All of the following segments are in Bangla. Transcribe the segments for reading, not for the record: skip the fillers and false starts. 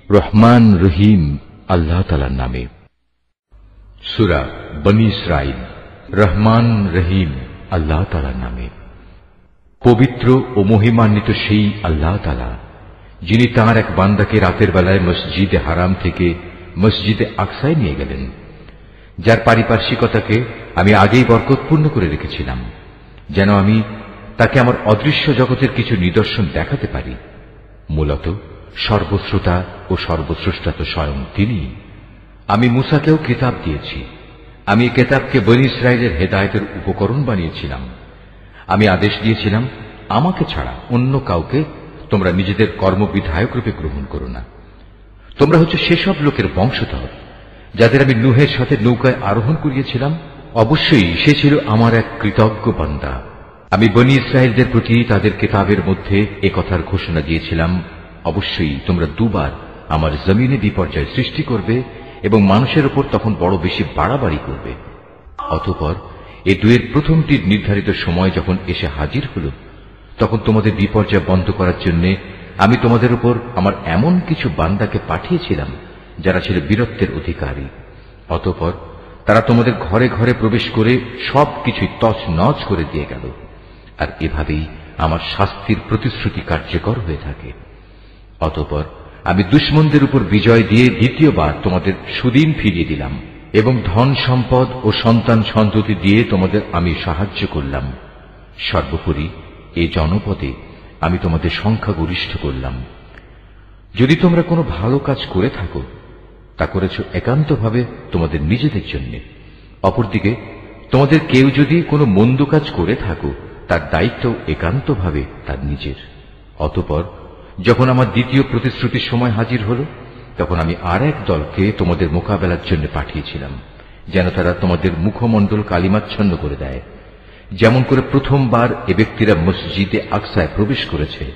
রহমান রহিম আল্লাহ তাআলার নামে। সূরা বনী ইসরাঈল। রহমান রহিম আল্লাহ তাআলার নামে। পবিত্র ও মহিমান্বিত সেই আল্লাহ তাআলা, যিনি তাঁর এক বান্দাকে রাতের বেলায় মসজিদে হারাম থেকে মসজিদে আকসায় নিয়ে গেলেন, যার পারিপার্শ্বিকতাকে আমি আগেই বরকতপূর্ণ করে রেখেছিলাম, যেন আমি তাকে আমার অদৃশ্য জগতের কিছু নিদর্শন দেখাতে পারি। মূলত সর্বশ্রোতা ও সর্বস্রষ্টা তো স্বয়ং তিনি। আমি মূসাকেও কিতাব দিয়েছি। আমি এই কিতাবকে বনী ইসরাঈলের হেদায়েতের উপকরণ বানিয়েছিলাম। আমি আদেশ দিয়েছিলাম, আমাকে ছাড়া অন্য কাউকে তোমরা নিজেদের কর্মবিধায়ক রূপে গ্রহণ করো না। তোমরা হচ্ছে সেসব লোকের বংশধর যাদের আমি নূহের সাথে নৌকায় আরোহণ করিয়েছিলাম। অবশ্যই সে ছিল আমার এক কৃতজ্ঞ বান্দা। আমি বনী ইসরাঈলদের প্রতি তাদের কিতাবের মধ্যে এ কথার ঘোষণা দিয়েছিলাম, অবশ্যই তোমরা দুবার আমার জমিনে বিপর্যয় সৃষ্টি করবে এবং মানুষের উপর তখন বড় বেশি বাড়াবাড়ি করবে। অতঃপর এই দুয়ের প্রথমটির নির্ধারিত সময় যখন এসে হাজির হল, তখন তোমাদের বিপর্যয় বন্ধ করার জন্য আমি তোমাদের উপর আমার এমন কিছু বান্দাকে পাঠিয়েছিলাম যারা ছিল বীরত্বের অধিকারী। অতঃপর তারা তোমাদের ঘরে ঘরে প্রবেশ করে সবকিছুই তছনছ করে দিয়ে গেল। আর এভাবেই আমার শাস্তির প্রতিশ্রুতি কার্যকর হয়ে থাকে। অতঃপর আমি দুশমনদের উপর বিজয় দিয়ে দ্বিতীয়বার তোমাদের সুদিন ফিরিয়ে দিলাম এবং ধন সম্পদ ও সন্তান সন্ততি দিয়ে তোমাদের আমি সাহায্য করলাম। সর্বোপরি এই জনপদে আমি তোমাদের সংখ্যাগরিষ্ঠ করলাম। যদি তোমরা কোনো ভালো কাজ করে থাকো, তা করেছ একান্তভাবে তোমাদের নিজেদের জন্য। অপরদিকে তোমাদের কেউ যদি কোনো মন্দ কাজ করে থাকো, তার দায়িত্ব একান্তভাবে তার নিজের। অতঃপর যখন আমার দ্বিতীয় প্রতিশ্রুতির সময় হাজির হল, তখন আমি আর এক দলকে তোমাদের মোকাবেলার জন্য পাঠিয়েছিলাম, যেন তারা তোমাদের মুখমণ্ডল কালিমাচ্ছন্ন করে দেয়, যেমন করে প্রথমবার এ ব্যক্তিরা মসজিদে আকসায় প্রবেশ করেছে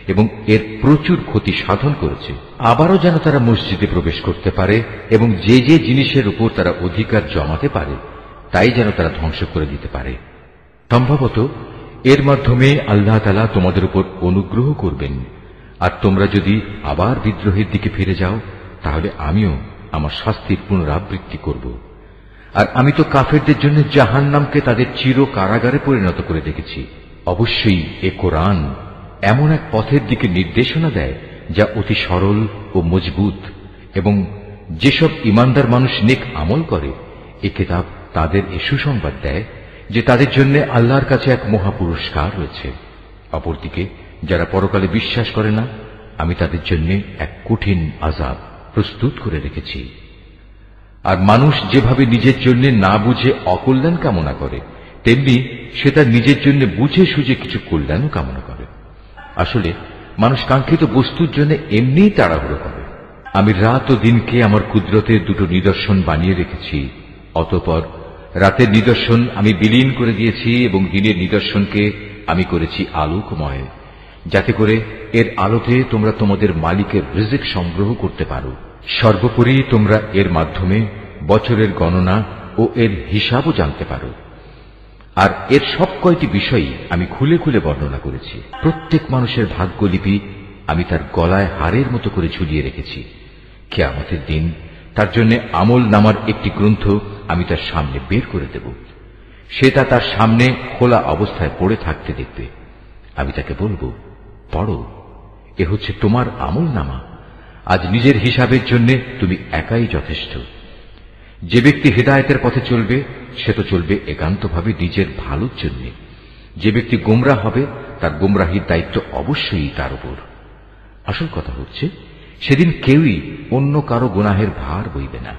এবং এর প্রচুর ক্ষতি সাধন করেছে। আবারও যেন তারা মসজিদে প্রবেশ করতে পারে এবং যে যে জিনিসের উপর তারা অধিকার জমাতে পারে তাই যেন তারা ধ্বংস করে দিতে পারে। সম্ভবত এর মাধ্যমে আল্লাহ তাআলা তোমাদের উপর অনুগ্রহ করবেন। আর তোমরা যদি আবার বিদ্রোহের দিকে ফিরে যাও, তাহলে আমিও আমার শাস্তির পুনরাবৃত্তি করব। আর আমি তো কাফেরদের জন্য জাহান্নামকে তাদের চির কারাগারে পরিণত করে দেখেছি। অবশ্যই এ কোরআন এমন এক পথের দিকে নির্দেশনা দেয় যা অতি সরল ও মজবুত, এবং যেসব ইমানদার মানুষ নেক আমল করে, এ কিতাব তাদের এ সুসংবাদ দেয় যে তাদের জন্য আল্লাহর কাছে এক মহাপুরস্কার রয়েছে। অপরদিকে যারা পরকালে বিশ্বাস করে না, আমি তাদের জন্য এক কঠিন আযাব প্রস্তুত করে রেখেছি। আর মানুষ যেভাবে নিজের জন্য না বুঝে অকল্যাণ কামনা করে, তেমনি সে তার নিজের জন্য বুঝে সুঝে কিছু কল্যাণও কামনা করে। আসলে মানুষ কাঙ্ক্ষিত বস্তুর জন্য এমনিই তাড়াহুড়ো করে। আমি রাত ও দিনকে আমার কুদরতের দুটো নিদর্শন বানিয়ে রেখেছি। অতঃপর রাতের নিদর্শন আমি বিলীন করে দিয়েছি এবং দিনের নিদর্শনকে আমি করেছি আলোকময়, যাতে করে এর আলোতে তোমরা তোমাদের মালিকের রিজিক সংগ্রহ করতে পারো। সর্বোপরি তোমরা এর মাধ্যমে বছরের গণনা ও এর হিসাবও জানতে পারো। আর এর সব কয়টি বিষয়ই আমি খুলে খুলে বর্ণনা করেছি। প্রত্যেক মানুষের ভাগ্যলিপি আমি তার গলায় হারের মতো করে ঝুলিয়ে রেখেছি। কিয়ামতের দিন তার জন্য আমল নামার একটি গ্রন্থ আমি তার সামনে বের করে দেব। সে তা তার সামনে খোলা অবস্থায় পড়ে থাকতে দেখবে। আমি তাকে বলবো, পড়ো, এ হচ্ছে তোমার আমল নামা। আজ নিজের হিসাবের জন্য তুমি একাই যথেষ্ট। যে ব্যক্তি হিদায়াতের পথে চলবে, সে তো চলবে একান্তভাবে নিজের ভালোর জন্য। যে ব্যক্তি গোমরাহ হবে, তার গোমরাহির দায়িত্ব অবশ্যই তার উপর। আসল কথা হচ্ছে, সেদিন কেউই অন্য কারো গুনাহের ভার বইবে না।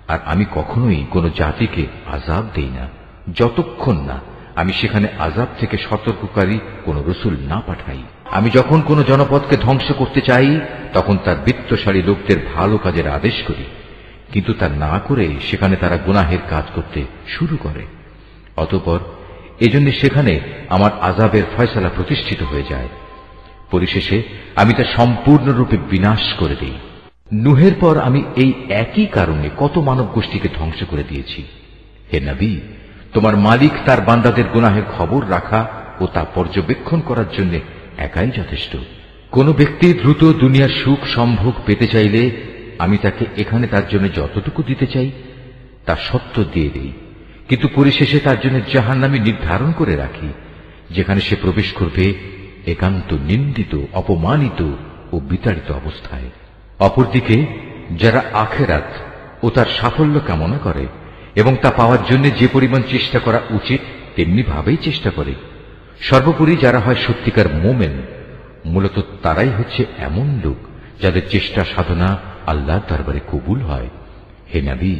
আর আমি কখনোই কোনো জাতিকে আযাব দেই না, যতক্ষণ না আমি সেখানে আযাব থেকে সতর্ককারী কোন রসুল না পাঠাই। আমি যখন কোন জনপদকে ধ্বংস করতে চাই, তখন তার বিত্তশালী লোকদের ভালো কাজের আদেশ করি, কিন্তু তা না করে সেখানে তারা গুনাহের কাজ করতে শুরু করে। অতঃপর এজন্য সেখানে আমার আযাবের ফয়সালা প্রতিষ্ঠিত হয়ে যায়। পরিশেষে আমি তা সম্পূর্ণরূপে বিনাশ করে দেই। নূহের পর আমি এই একই কারণে কত মানব গোষ্ঠীকে ধ্বংস করে দিয়েছি। হে নবী, তোমার মালিক তার বান্দাদের গুনাহের খবর রাখা ও তা পর্যবেক্ষণ করার জন্য একাই যথেষ্ট। কোন ব্যক্তি দ্রুত দুনিয়ার সুখ সম্ভোগ পেতে চাইলে আমি তাকে এখানে তার জন্য যতটুকু দিতে চাই তা সত্য দিয়ে দেই, কিন্তু পরিশেষে তার জন্য জাহান্নামে নির্ধারণ করে রাখি, যেখানে সে প্রবেশ করবে একান্ত নিন্দিত, অপমানিত ও বিতাড়িত অবস্থায়। অপরদিকে যারা আখিরাত ও তার সাফল্য কামনা করে এবং তা পাওয়ার জন্য যে পরিমাণ চেষ্টা করা উচিত তেমনি ভাবেই চেষ্টা করে, সর্বোপরি যারা হয় সত্যিকার মোমেন, মূলত তারাই হচ্ছে এমন লোক যাদের চেষ্টা সাধনা আল্লাহর দরবারে কবুল হয়। হে নবী,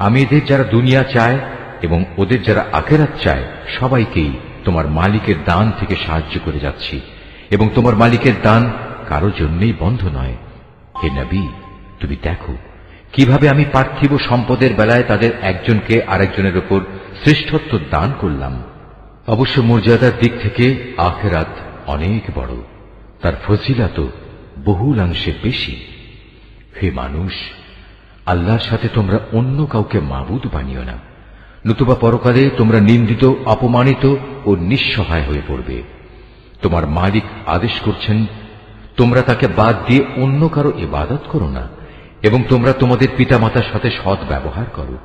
আমি এদের যারা দুনিয়া চায় এবং ওদের যারা আখিরাত চায় সবাইকেই তোমার মালিকের দান থেকে সাহায্য করে যাচ্ছি, এবং তোমার মালিকের দান কারো জন্যই বন্ধ নয়। হে নবী, তুমি দেখো কিভাবে আমি পার্থিব সম্পদের বেলায় তাদের একজনকে আরেকজনের উপর শ্রেষ্ঠত্ব দান করলাম। অবশ্য মর্যাদার দিক থেকে আখিরাত অনেক বড়, তার ফজিলত বহুলাংশে বেশি। হে মানুষ, আল্লাহর সাথে তোমরা অন্য কাউকে মাবুদ বানিও না, নতুবা পরকালে তোমরা নিন্দিত, অপমানিত ও নিঃসহায় হয়ে পড়বে। তোমার মালিক আদেশ করছেন তোমরা তাকে বাদ দিয়ে অন্য কারো ইবাদত করো না, এবং তোমরা তোমাদের পিতামাতার সাথে সৎ ব্যবহার করো।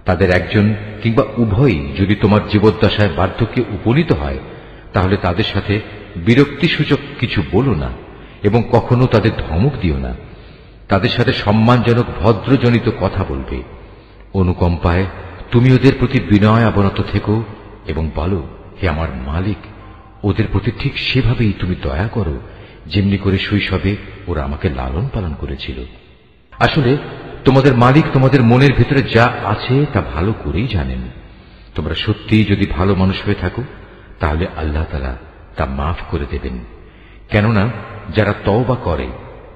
তাদের একজন কিংবা উভয়ই যদি তোমার জীবদ্দশায় বার্ধক্যে উপনীত হয়, তাহলে তাদের সাথে বিরক্তিসূচক কিছু বলো না এবং কখনো তাদের ধমক দিও না। তাদের সাথে সম্মানজনক ভদ্রজনিত কথা বলবে। অনুকম্পায় তুমি ওদের প্রতি বিনয় অবনত থেকো এবং বলো, হে আমার মালিক, ওদের প্রতি ঠিক সেভাবেই তুমি দয়া করো যেমনি করে শৈশবে ওরা আমাকে লালন পালন করেছিল। আসলে তোমাদের মালিক তোমাদের মনের ভিতরে যা আছে তা ভালো করেই জানেন। তোমরা সত্যিই যদি ভালো মানুষ হয়ে থাকো তাহলে আল্লাহ তাআলা তা মাফ করে দেবেন, কেননা যারা তওবা করে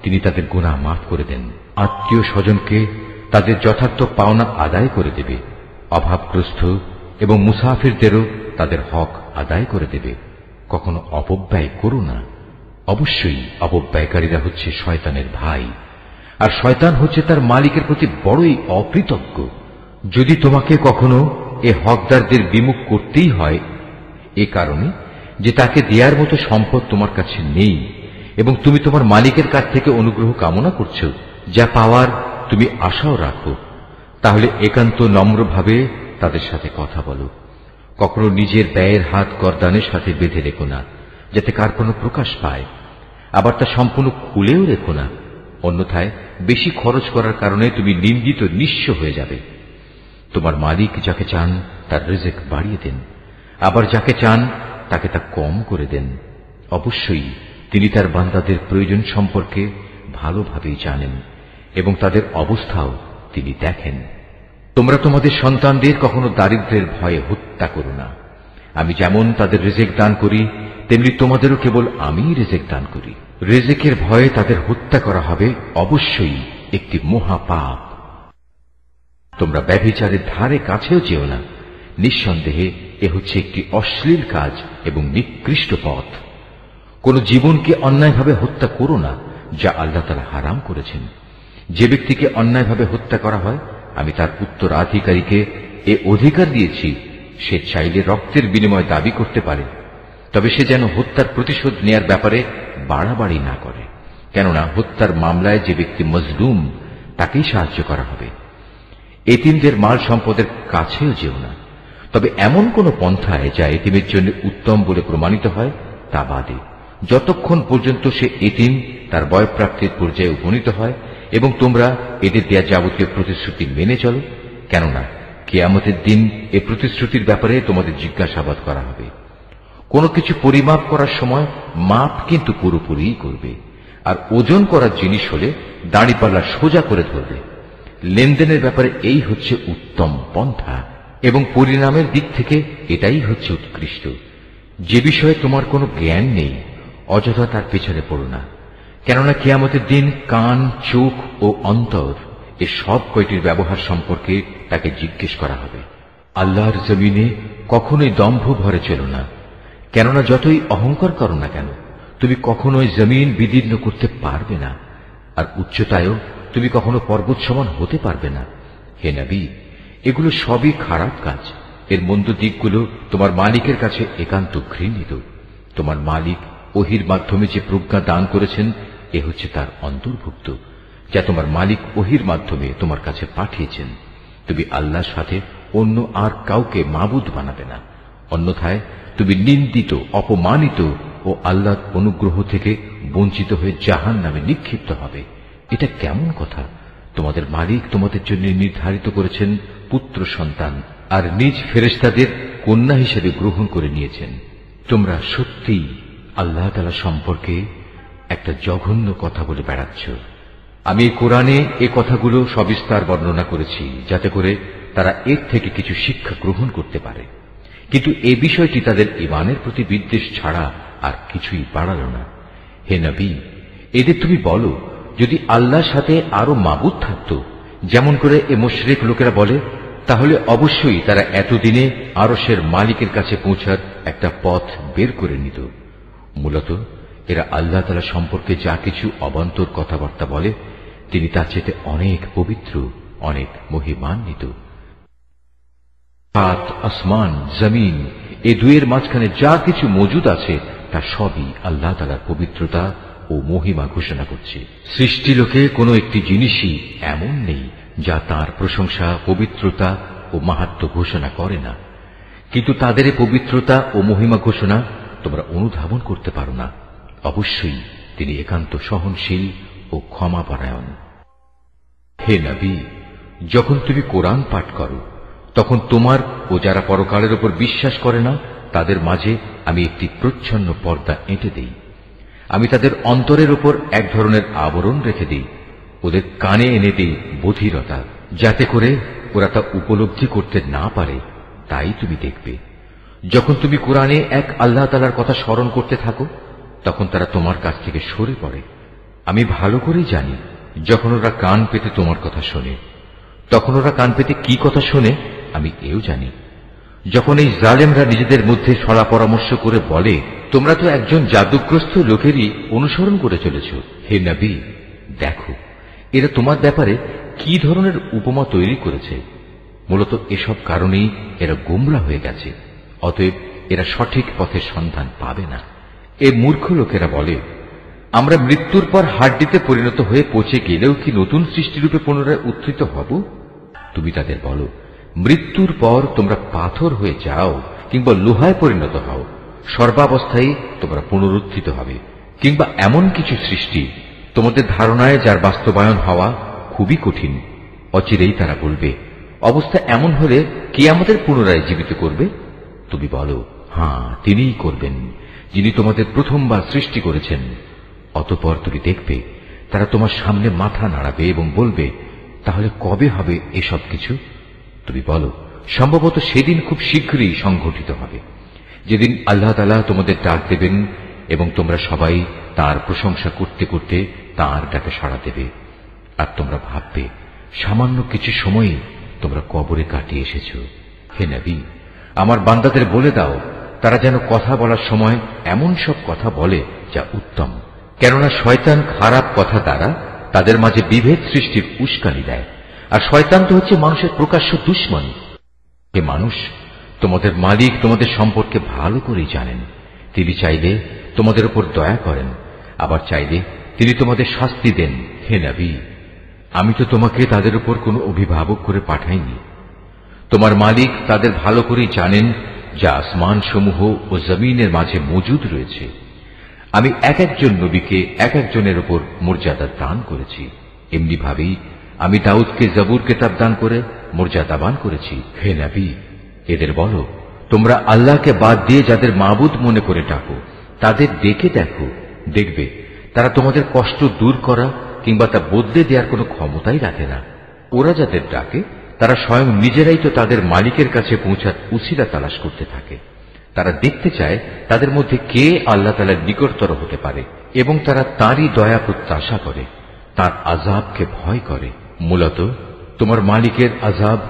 তিনি তাদের গুনাহ মাফ করে দেন। আত্মীয় স্বজনকে তাদের যথার্থ পাওনা আদায় করে দেবে, অভাবগ্রস্ত এবং মুসাফিরদেরও তাদের হক আদায় করে দেবে। কখনো অপব্যয় করো না, অবশ্যই অপব্যয়কারীরা হচ্ছে শয়তানের ভাই, আর শয়তান হচ্ছে তার মালিকের প্রতি বড়ই অকৃতজ্ঞ। যদি তোমাকে কখনো এ হকদারদের বিমুখ করতেই হয় এ কারণে যে তাকে দেওয়ার মতো সম্পদ তোমার কাছে নেই এবং তুমি তোমার মালিকের কাছ থেকে অনুগ্রহ কামনা করছো, যা পাওয়ার তুমি আশাও রাখো, তাহলে একান্ত নম্রভাবে তাদের সাথে কথা বলো। কখনো নিজের ব্যয়ের হাত করদানের সাথে বেঁধে রেখো না, যাতে কার কোনো প্রকাশ পায়, আবার তা সম্পূর্ণ খুলেও রেখো না, অন্যথায় বেশি খরচ করার কারণে তুমি নিন্দিত, নিঃস্ব হয়ে যাবে। তোমার মালিক যাকে চান তার রিজিক বাড়িয়ে দেন, আবার যাকে চান তাকে তা কম করে দেন। অবশ্যই তিনি তার বান্দাদের প্রয়োজন সম্পর্কে ভালোভাবেই জানেন এবং তাদের অবস্থাও তিনি দেখেন। তোমরা তোমাদের সন্তানদের কখনো দারিদ্র্যের ভয়ে হত্যা করো না। আমি যেমন তাদের রিজিক দান করি তেমনি তোমাদেরও কেবল আমিই রিজিক দান করি। রিজিকের ভয়ে তাদের হত্যা করা হবে অবশ্যই একটি মহাপাপ। তোমরা ব্যভিচারের ধারে কাছেও যেও না, নিঃসন্দেহে এ হচ্ছে একটি অশ্লীল কাজ এবং নিকৃষ্ট পথ। কোন জীবনকে অন্যায়ভাবে হত্যা করো না, যা আল্লাহ তাআলা হারাম করেছেন। যে ব্যক্তিকে অন্যায়ভাবে হত্যা করা হয় আমি তার উত্তরাধিকারীকে এ অধিকার দিয়েছি, সে চাইলে রক্তের বিনিময় দাবি করতে পারে, তবে সে যেন হত্যার প্রতিশোধ নেয়ার ব্যাপারে বাড়াবাড়ি না করে, কেননা হত্যার মামলায় যে ব্যক্তি মজলুম তাকেই সাহায্য করা হবে। এতিমদের মাল সম্পদের কাছেও যেও না, তবে এমন কোন পন্থায় যা এতিমের জন্য উত্তম বলে প্রমাণিত হয় তা বাদে, যতক্ষণ পর্যন্ত সে এতিম তার বয়প্রাপ্তির পর্যায়ে উপনীত হয় এবং তোমরা এদের দেয়া যাবতীয় প্রতিশ্রুতি মেনে চলো, কেননা কিয়ামতের দিন এ প্রতিশ্রুতির ব্যাপারে তোমাদের জিজ্ঞাসাবাদ করা হবে। কোনো কিছু পরিমাপ করার সময় মাপ কিন্তু পুরোপুরিই করবে, আর ওজন করার জিনিস হলে দাঁড়িপাল্লা সোজা করে ধরবে। লেনদেনের ব্যাপারে এই হচ্ছে উত্তম পন্থা এবং পরিণামের দিক থেকে এটাই হচ্ছে উৎকৃষ্ট। যে বিষয়ে তোমার কোনো জ্ঞান নেই অযথা তার পেছনে পড়ো না, কেননা কিয়ামতের দিন কান, চোখ ও অন্তর এ সব কয়টির ব্যবহার সম্পর্কে তাকে জিজ্ঞেস করা হবে। আল্লাহর জমিনে কখনোই দম্ভ ভরে চলো না, কেননা যতই অহংকার করো না কেন তুমি কখনোই জমিন বিদীর্ণ করতে পারবে না, আর উচ্চতায়ও তুমি কখনো পর্বত সমান হতে পারবে না। হে নবী, এগুলো সবই খারাপ কাজ। এর মন্দ দিকগুলো তোমার মালিকের কাছে একান্ত ঘৃণিত। তোমার মালিক ওহির মাধ্যমে যে প্রজ্ঞা দান করেছেন এ হচ্ছে তার অন্তর্ভুক্ত, যা তোমার মালিক ওহির মাধ্যমে তোমার কাছে পাঠিয়েছেন। তুমি আল্লাহর সাথে অন্য আর কাউকে মাবুদ বানাবে না, অন্যথায় তুমি নিন্দিত, অপমানিত ও আল্লাহর অনুগ্রহ থেকে বঞ্চিত হয়ে জাহান্নামে নিক্ষিপ্ত হবে। এটা কেমন কথা? তোমাদের মালিক তোমাদের জন্য নির্ধারিত করেছেন পুত্র সন্তান, আর নিজ ফেরেশতাদের কন্যা হিসেবে গ্রহণ করে নিয়েছেন। তোমরা সত্যিই আল্লাহ তাআলা সম্পর্কে একটা জঘন্য কথা বলে বেড়াচ্ছ। আমি কোরআনে এ কথাগুলো সবিস্তার বর্ণনা করেছি, যাতে করে তারা এর থেকে কিছু শিক্ষা গ্রহণ করতে পারে, কিন্তু এ বিষয়টি তাদের ঈমানের প্রতি বিদ্বেষ ছাড়া আর কিছুই বাড়াল না। হে নবী, এদের তুমি বলো, যদি আল্লাহর সাথে আরো মাবুদ থাকত, যেমন করে এ মুশরিক লোকেরা বলে, তাহলে অবশ্যই তারা এতদিনে আরশের মালিকের কাছে পৌঁছার একটা পথ বের করে নিত। মূলত এরা আল্লাহ তাআলা সম্পর্কে যা কিছু অবান্তর কথাবার্তা বলে, তিনি তার চেয়ে অনেক পবিত্র, অনেক মহিমান্বিত। সাত আসমান, জমিন, এ দুয়ের মাঝখানে যা কিছু মজুদ আছে তা সবই আল্লাহ তাআলার পবিত্রতা ও মহিমা ঘোষণা করছে। সৃষ্টিলোকে কোনো একটি জিনিসই এমন নেই যা তার প্রশংসা, পবিত্রতা ও মাহাত্ম্য ঘোষণা করে না, কিন্তু তাদের পবিত্রতা ও মহিমা ঘোষণা তোমরা অনুধাবন করতে পারো না। অবশ্যই তিনি একান্ত সহনশীল ও ক্ষমাপরায়ণ। হে নবী, যখন তুমি কোরআন পাঠ করো, তখন তোমার ও যারা পরকালের উপর বিশ্বাস করে না তাদের মাঝে আমি একটি প্রচ্ছন্ন পর্দা এঁটে দেই। আমি তাদের অন্তরের উপর এক ধরনের আবরণ রেখে দিই, ওদের কানে এনে দিই বধিরতা, যাতে করে ওরা তা উপলব্ধি করতে না পারে। তাই তুমি দেখবে, যখন তুমি কোরআনে এক আল্লাহ তাআলার কথা স্মরণ করতে থাকো, তখন তারা তোমার কাছ থেকে সরে পড়ে। আমি ভালো করেই জানি, যখন ওরা কান পেতে তোমার কথা শোনে, তখন ওরা কান পেতে কি কথা শোনে আমি এও জানি। যখন এই জালেমরা নিজেদের মধ্যে সলা পরামর্শ করে বলে, তোমরা তো একজন জাদুগ্রস্ত লোকেরই অনুসরণ করে চলেছ। হে নবী, দেখো এরা তোমার ব্যাপারে কি ধরনের উপমা তৈরি করেছে। মূলত এসব কারণেই এরা গোমরা হয়ে গেছে, অতএব এরা সঠিক পথের সন্ধান পাবে না। এ মূর্খ লোকেরা বলে, আমরা মৃত্যুর পর হাড্ডিতে পরিণত হয়ে পচে গেলেও কি নতুন সৃষ্টিরূপে পুনরায় উত্থিত হব? তুমি তাদের বলো, মৃত্যুর পর তোমরা পাথর হয়ে যাও কিংবা লোহায় পরিণত হও, সর্বাবস্থায় তোমরা পুনরুত্থিত হবে। কিংবা এমন কিছু সৃষ্টি তোমাদের ধারণায় যার বাস্তবায়ন হওয়া খুবই কঠিন। অচিরেই তারা বলবে, অবস্থা এমন হলে কে আমাদের পুনরায় জীবিত করবে? তুমি বলো, হ্যাঁ, তিনিই করবেন, যিনি তোমাদের প্রথমবার সৃষ্টি করেছেন। অতঃপর তুমি দেখবে তারা তোমার সামনে মাথা নাড়াবে এবং বলবে, তাহলে কবে হবে এসব কিছু? তুমি বলো, সম্ভবত সেদিন খুব শীঘ্রই সংঘটিত হবে, যেদিন আল্লাহ তাআলা তোমাদের ডাক দেবেন এবং তোমরা সবাই তার প্রশংসা করতে করতে তার ডাকে সাড়া দেবে। আর তোমরা ভাববে, সামান্য কিছু সময়ই তোমরা কবরে কাটিয়ে এসেছ। হে নবী, আমার বান্দাদের বলে দাও, তারা যেন কথা বলার সময় এমন সব কথা বলে যা উত্তম, কেননা শয়তান খারাপ কথা দ্বারা তাদের মাঝে বিভেদ সৃষ্টির উস্কানি দেয়, আর শয়তান তো হচ্ছে মানুষের প্রকাশ্য দুশমন। হে মানুষ, তোমাদের মালিক তোমাদের সম্পর্কে ভালো করেই জানেন। তিনি চাইলে তোমাদের উপর দয়া করেন, আবার চাইলে তিনি তোমাদের শাস্তি দেন। হে নবী, আমি তো তোমাকে তাদের উপর কোনো অভিভাবক করে পাঠাইনি। তোমার মালিক তাদের ভালো করেই জানেন যা আসমান সমূহ ও জমিনের মাঝে মজুদ রয়েছে। আমি এক একজন নবীকে এক একজনের উপর মর্যাদা দান করেছি। এমনি ভাবেই আমি দাউদকে জবুর কিতাব দান করে মর্যাদাবান করেছি। হে নবী, এদের বলো, তোমরা আল্লাহকে বাদ দিয়ে যাদের মাবুদ মনে করে ডাকো, তাদের ডেকে দেখো, দেখবে তারা তোমাদের কষ্ট দূর করা কিংবা তা বদলে দেওয়ার কোনো ক্ষমতাই রাখে না। ওরা যাদের ডাকে তারা স্বয়ং নিজেরাই তো তাদের মালিকের কাছে পৌঁছার উসিলা তালাশ করতে থাকে। তারা দেখতে চায় তাদের মধ্যে কে আল্লাহ তাআলার নিকটতর হতে পারে, এবং তারা তাঁরই দয়া প্রত্যাশা করে, তাঁর আযাবকে ভয় করে। মূলত তোমার মালিকের আযাব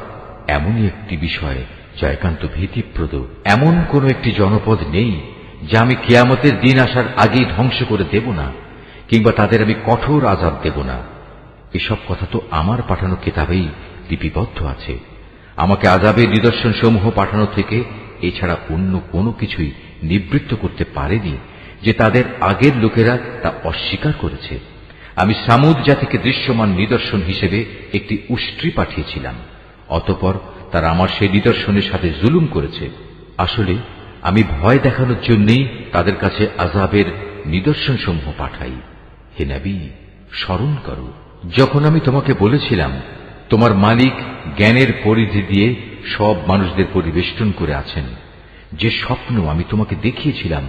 এমনই একটি বিষয় যা একান্ত ভীতিপ্রদ। এমন কোন একটি জনপদ নেই যা আমি কিয়ামতের দিন আসার আগেই ধ্বংস করে দেব না, কিংবা তাদের আমি কঠোর আযাব দেব না। এসব কথা তো আমার পাঠানো কিতাবেই লিপিবদ্ধ আছে। আমাকে আযাবের নিদর্শন সমূহ পাঠানো থেকে এছাড়া অন্য কোনো কিছুই নিবৃত্ত করতে পারেনি যে তাদের আগের লোকেরা তা অস্বীকার করেছে। আমি সামুদ জাতিকে দৃশ্যমান নিদর্শন হিসেবে একটি উষ্ট্রি পাঠিয়েছিলাম, অতঃপর তারা আমার সেই নিদর্শনের সাথে জুলুম করেছে। আসলে আমি ভয় দেখানোর জন্যই তাদের কাছে আযাবের নিদর্শনসমূহ পাঠাই। হে নবী, স্মরণ করো যখন আমি তোমাকে বলেছিলাম তোমার মালিক জ্ঞানের পরিধি দিয়ে সব মানুষদের পরিবেষ্টন করে আছেন। যে স্বপ্ন আমি তোমাকে দেখিয়েছিলাম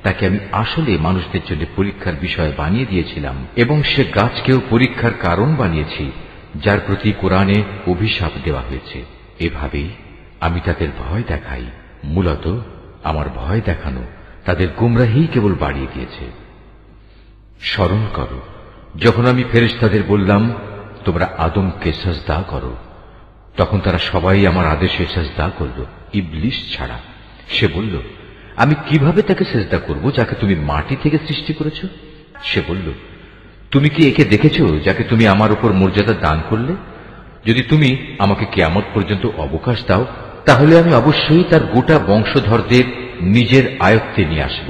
তাকে আমি আসলে মানুষদের জন্য পরীক্ষার বিষয় বানিয়ে দিয়েছিলাম, এবং সে গাছকেও পরীক্ষার কারণ বানিয়েছি, যার প্রতি কোরআনে অভিশাপ দেওয়া হয়েছে। এভাবেই আমি তাদের ভয় দেখাই। মূলত আমার ভয় দেখানো তাদের গুমরাহি কেবল বাড়িয়ে দিয়েছে। স্মরণ করো যখন আমি ফেরেশতাদের বললাম তোমরা আদমকে সাজদা করো, তখন তারা সবাই আমার আদেশে সাজদা করল, ইবলিস ছাড়া। সে বলল, আমি কিভাবে তাকে সাজদা করব যাকে তুমি মাটি থেকে সৃষ্টি করেছ? সে বলল, তুমি কি একে দেখেছ যাকে তুমি আমার উপর মর্যাদা দান করলে? যদি তুমি আমাকে কিয়ামত পর্যন্ত অবকাশ দাও, তাহলে আমি অবশ্যই তার গোটা বংশধরদের নিজের আয়ত্তে নিয়ে আসব,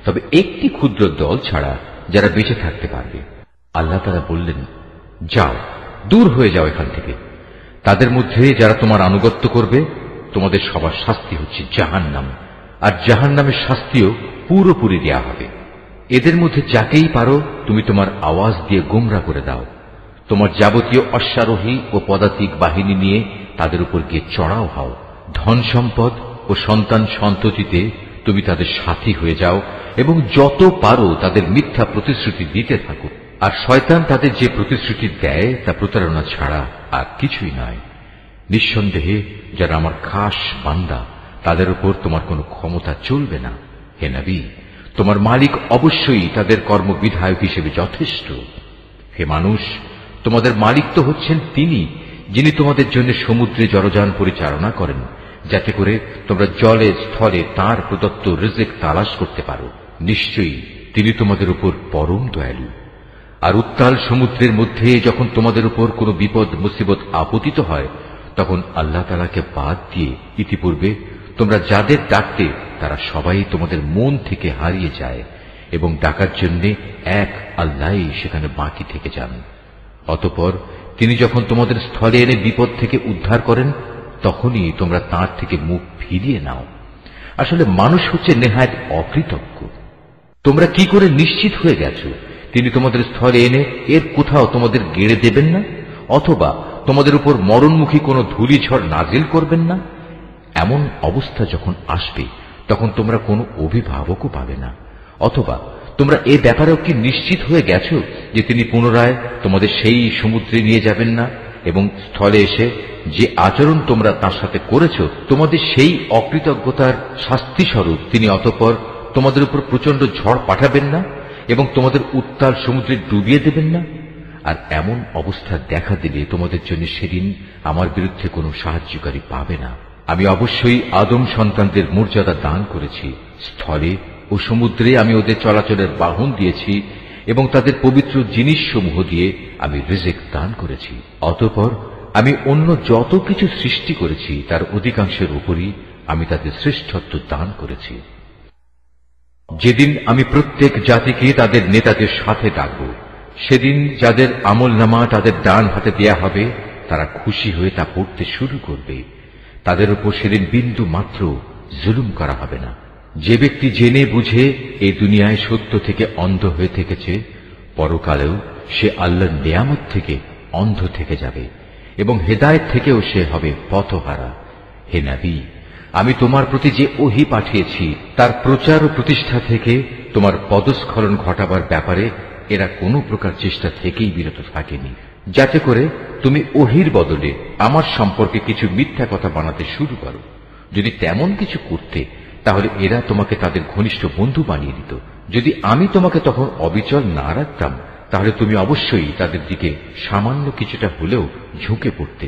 তবে একটি ক্ষুদ্র দল ছাড়া যারা বেঁচে থাকতে পারবে। আল্লাহ তাআলা বললেন, যাও, দূর হয়ে যাও এখান থেকে। তাদের মধ্যে যারা তোমার আনুগত্য করবে তোমাদের সবার শাস্তি হচ্ছে জাহান্নাম, আর জাহান্নামের শাস্তিও পুরোপুরি দেয়া হবে। এদের মধ্যে যাকেই পারো তুমি তোমার আওয়াজ দিয়ে গোমরা করে দাও। তোমার যাবতীয় অশ্বারোহী ও পদাতিক বাহিনী নিয়ে তাদের উপর গিয়ে চড়াও হও। ধন সম্পদ ও সন্তান সন্ততিতে তুমি তাদের সাথী হয়ে যাও এবং যত পারো তাদের মিথ্যা প্রতিশ্রুতি দিতে থাকো। আর শয়তান তাদের যে প্রতিশ্রুতি দেয় তা প্রতারণা ছাড়া আর কিছুই নয়। নিঃসন্দেহে যারা আমার খাস বান্দা তাদের উপর তোমার কোনো ক্ষমতা চলবে না। হে নবী, তোমার মালিক অবশ্যই তাদের কর্মবিধায়ক হিসেবে যথেষ্ট। হে মানুষ, তোমাদের মালিক তো হচ্ছেন তিনি, যিনি তোমাদের জন্য সমুদ্রে জলযান পরিচালনা করেন, যাতে করে তোমরা জলে স্থলে তাঁর প্রদত্ত রিজিক তালাশ করতে পারো। নিশ্চয়ই তিনি তোমাদের উপর পরম দয়ালু। আর উত্তাল সমুদ্রের মধ্যে যখন তোমাদের উপর কোনো বিপদ মুসিবত আপতিত হয়, তখন আল্লাহ তাআলাকে বাদ দিয়ে ইতিপূর্বে তোমরা যাদের ডাকতে তারা সবাই তোমাদের মন থেকে হারিয়ে যায়, এবং ডাকার জন্য এক আল্লাহই সেখানে বাকি থেকে যান। অতঃপর তিনি যখন তোমাদের স্থলে এনে বিপদ থেকে উদ্ধার করেন, তখনই তোমরা তাঁর থেকে মুখ ফিরিয়ে নাও। আসলে মানুষ হচ্ছে নেহায়েত অকৃতজ্ঞ। তোমরা কি করে নিশ্চিত হয়ে গেছো তিনি তোমাদের স্থলে এনে এর কোথাও তোমাদের গেড়ে দেবেন না, অথবা তোমাদের উপর মরণমুখী কোনো ধূলিঝড় নাজিল করবেন না? এমন অবস্থা যখন আসবে তখন তোমরা কোনো অভিভাবকও পাবে না। অথবা তোমরা এ ব্যাপারেও কি নিশ্চিত হয়ে গেছো যে তিনি পুনরায় তোমাদের সেই সমুদ্রে নিয়ে যাবেন না, এবং স্থলে এসে যে আচরণ তোমরা তার সাথে করেছ তোমাদের সেই অকৃতজ্ঞতার শাস্তি স্বরূপ তিনি অতঃপর তোমাদের উপর প্রচন্ড ঝড় পাঠাবেন না এবং তোমাদের উত্তাল সমুদ্রে ডুবিয়ে দেবেন না? আর এমন অবস্থা দেখা দিলে তোমাদের জন্য সেদিন আমার বিরুদ্ধে কোনো সাহায্যকারী পাবে না। আমি অবশ্যই আদম সন্তানদের মর্যাদা দান করেছি। স্থলে ও সমুদ্রে আমি ওদের চলাচলের বাহন দিয়েছি এবং তাদের পবিত্র জিনিসসমূহ দিয়ে আমি রিজিক দান করেছি। অতঃপর আমি অন্য যত কিছু সৃষ্টি করেছি তার অধিকাংশের উপরই আমি তাদের শ্রেষ্ঠত্ব দান করেছি। যেদিন আমি প্রত্যেক জাতিকে তাদের নেতাদের সাথে ডাকব, সেদিন যাদের আমলনামা তাদের ডান হাতে দেয়া হবে তারা খুশি হয়ে তা পড়তে শুরু করবে। তাদের উপর সেদিন বিন্দু মাত্র জুলুম করা হবে না। যে ব্যক্তি জেনে বুঝে এই দুনিয়ায় সত্য থেকে অন্ধ হয়ে থেকেছে, পরকালেও সে আল্লাহর নিয়ামত থেকে অন্ধ থেকে যাবে এবং হেদায়েত থেকেও সে হবে পথহারা। হে নবী, আমি তোমার প্রতি যে ওহী পাঠিয়েছি তার প্রচার ও প্রতিষ্ঠা থেকে তোমার পদস্খলন ঘটাবার ব্যাপারে এরা কোনো প্রকার চেষ্টা থেকেই বিরত থাকেনি, যাতে করে তুমি ওহীর বদলে আমার সম্পর্কে কিছু মিথ্যা কথা বানাতে শুরু করো। যদি তেমন কিছু করতে তাহলে এরা তোমাকে তাদের ঘনিষ্ঠ বন্ধু বানিয়ে দিত। যদি আমি তোমাকে তখন অবিচল না রাখতাম তাহলে তুমি অবশ্যই তাদের দিকে সামান্য কিছুটা হলেও ঝুঁকে পড়তে।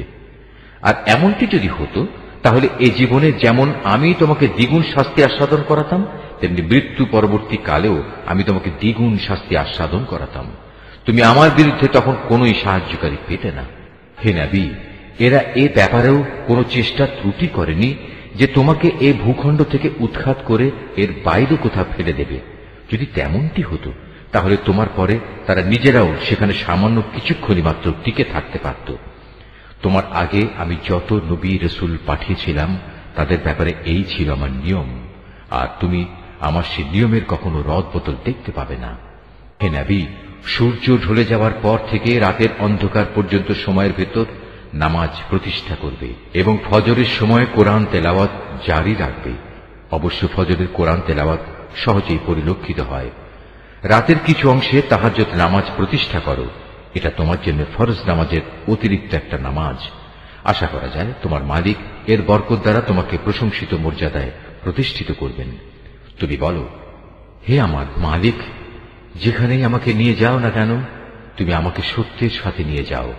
আর এমনটি যদি হতো তাহলে এ জীবনে যেমন আমি তোমাকে দ্বিগুণ শাস্তি আস্বাদন করাতাম, তেমনি মৃত্যু পরবর্তী কালেও আমি তোমাকে দ্বিগুণ শাস্তি আস্বাদন করাতাম। তুমি আমার বিরুদ্ধে তখন কোনোই সাহায্যকারী পেতে না। হে নবী, এরা এ ব্যাপারেও কোনো চেষ্টা ত্রুটি করেনি যে তোমাকে এ ভূখণ্ড থেকে উৎখাত করে এর বাইরে কোথাও ফেলে দেবে। যদি তেমনটি হতো তাহলে তোমার পরে তারা নিজেরাও সেখানে সামান্য কিছুক্ষণই মাত্র টিকে থাকতে পারত। তোমার আগে আমি যত নবী রসুল পাঠিয়েছিলাম তাদের ব্যাপারে এই ছিল আমার নিয়ম, আর তুমি আমার সে নিয়মের কখনো রদবদল দেখতে পাবে না। হে নবী, সূর্য ঢলে যাওয়ার পর থেকে রাতের অন্ধকার পর্যন্ত সময়ের ভেতর নামাজ প্রতিষ্ঠা করবে এবং ফজরের সময় কোরআন তেলাওয়াত জারি রাখবে। অবশ্য ফজরের কোরআন তেলাওয়াত সহজেই পরিলক্ষিত হয়। রাতের কিছু অংশে তাহাজ্জুদ নামাজ প্রতিষ্ঠা করো, এটা তোমার জন্য ফরজ নামাজের অতিরিক্ত একটা নামাজ। আশা করা যায় তোমার মালিক এর বরকত দ্বারা তোমাকে প্রশংসিত মর্যাদায় প্রতিষ্ঠিত করবেন। তুমি বলো, হে আমার মালিক, যেখানেই আমাকে নিয়ে যাও না কেন তুমি আমাকে সত্যের সাথে নিয়ে যাও,